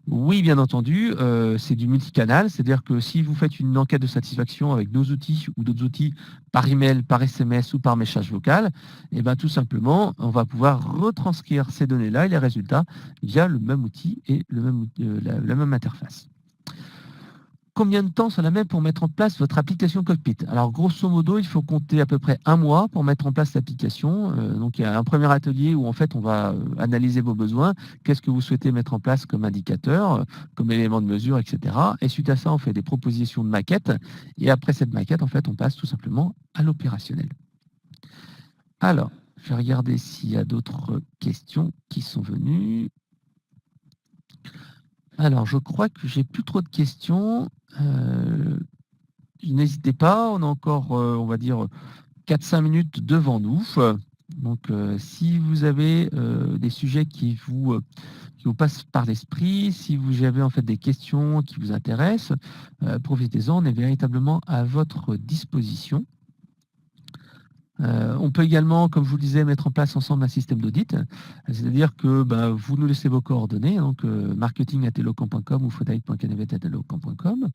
Speaker 1: Oui, bien entendu, c'est du multicanal, c'est-à-dire que si vous faites une enquête de satisfaction avec nos outils ou d'autres outils par email, par SMS ou par message vocal, tout simplement, on va pouvoir retranscrire ces données-là et les résultats via le même outil et la même interface. Combien de temps cela met pour mettre en place votre application Cockpit? Alors, grosso modo, il faut compter à peu près 1 mois pour mettre en place l'application. Donc, il y a un premier atelier où, en fait, on va analyser vos besoins. Qu'est-ce que vous souhaitez mettre en place comme indicateur, comme élément de mesure, etc. Et suite à ça, on fait des propositions de maquettes. Et après cette maquette, en fait, on passe tout simplement à l'opérationnel. Alors, je vais regarder s'il y a d'autres questions qui sont venues. Alors, je crois que j'ai plus trop de questions. N'hésitez pas, on a encore, on va dire, 4-5 minutes devant nous. Donc, si vous avez des sujets qui vous passent par l'esprit, si vous avez en fait des questions qui vous intéressent, profitez-en, on est véritablement à votre disposition. On peut également, comme je vous le disais, mettre en place ensemble un système d'audit, c'est-à-dire que vous nous laissez vos coordonnées, donc marketing@eloquent.com ou faudait.canevet@eloquent.com.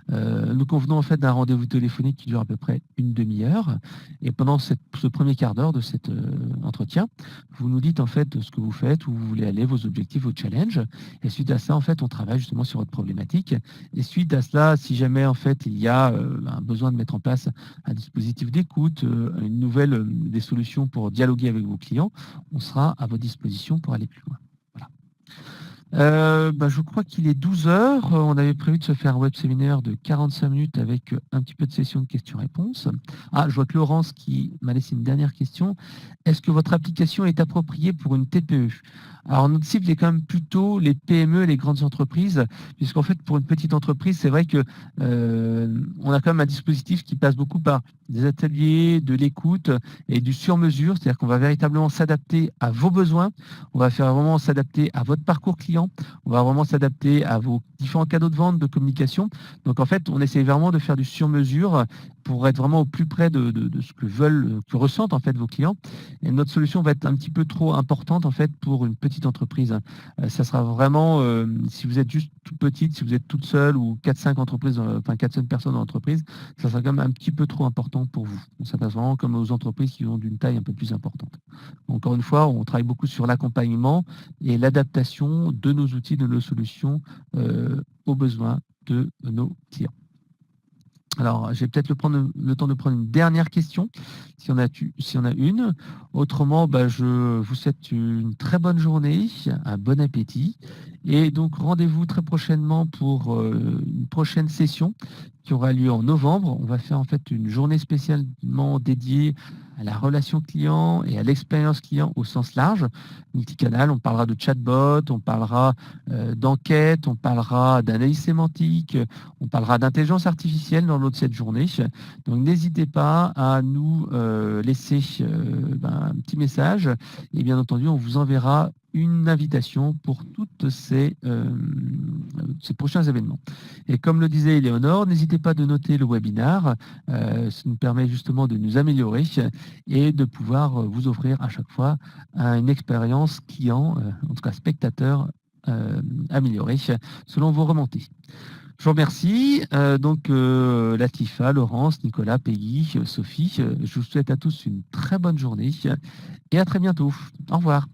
Speaker 1: Nous convenons en fait d'un rendez-vous téléphonique qui dure à peu près une demi-heure, et pendant ce premier quart d'heure de cet entretien, vous nous dites en fait ce que vous faites, où vous voulez aller, vos objectifs, vos challenges, et suite à ça, en fait, on travaille justement sur votre problématique, et suite à cela, si jamais en fait il y a un besoin de mettre en place un dispositif d'écoute, une nouvelle des solutions pour dialoguer avec vos clients, on sera à votre disposition pour aller plus loin. Voilà. Je crois qu'il est 12 heures. On avait prévu de se faire un web séminaire de 45 minutes avec un petit peu de session de questions-réponses. Ah, je vois que Laurence qui m'a laissé une dernière question. Est-ce que votre application est appropriée pour une TPE? Alors, notre cible est quand même plutôt les PME et les grandes entreprises, puisqu'en fait, pour une petite entreprise, c'est vrai que on a quand même un dispositif qui passe beaucoup par des ateliers, de l'écoute et du sur-mesure, c'est-à-dire qu'on va véritablement s'adapter à vos besoins, on va faire vraiment s'adapter à votre parcours client, on va vraiment s'adapter à vos différents canaux de vente, de communication. Donc, en fait, on essaie vraiment de faire du sur-mesure pour être vraiment au plus près de ce que veulent, que ressentent en fait vos clients. Et notre solution va être un petit peu trop importante en fait pour une petite entreprise. Ça sera vraiment, si vous êtes juste toute petite, si vous êtes toute seule ou 4-5 entreprises, 4-5 personnes dans l'entreprise, ça sera quand même un petit peu trop important pour vous. On s'adresse vraiment comme aux entreprises qui ont d'une taille un peu plus importante. Encore une fois, on travaille beaucoup sur l'accompagnement et l'adaptation de nos outils, de nos solutions aux besoins de nos clients. Alors, je vais peut-être le temps de prendre une dernière question, si on a une. Autrement, je vous souhaite une très bonne journée, un bon appétit, Et donc, rendez-vous très prochainement pour une prochaine session qui aura lieu en novembre. On va faire en fait une journée spécialement dédiée à la relation client et à l'expérience client au sens large, multicanal. On parlera de chatbot, on parlera d'enquête, on parlera d'analyse sémantique, on parlera d'intelligence artificielle dans l'autre de cette journée. Donc n'hésitez pas à nous laisser un petit message et bien entendu on vous enverra une invitation pour toutes ces prochains événements. Et comme le disait Éléonore, n'hésitez pas de noter le webinaire, ça nous permet justement de nous améliorer et de pouvoir vous offrir à chaque fois une expérience client, en tout cas spectateur, améliorée selon vos remontées. Je vous remercie. Latifa, Laurence, Nicolas, Peggy, Sophie, je vous souhaite à tous une très bonne journée et à très bientôt. Au revoir.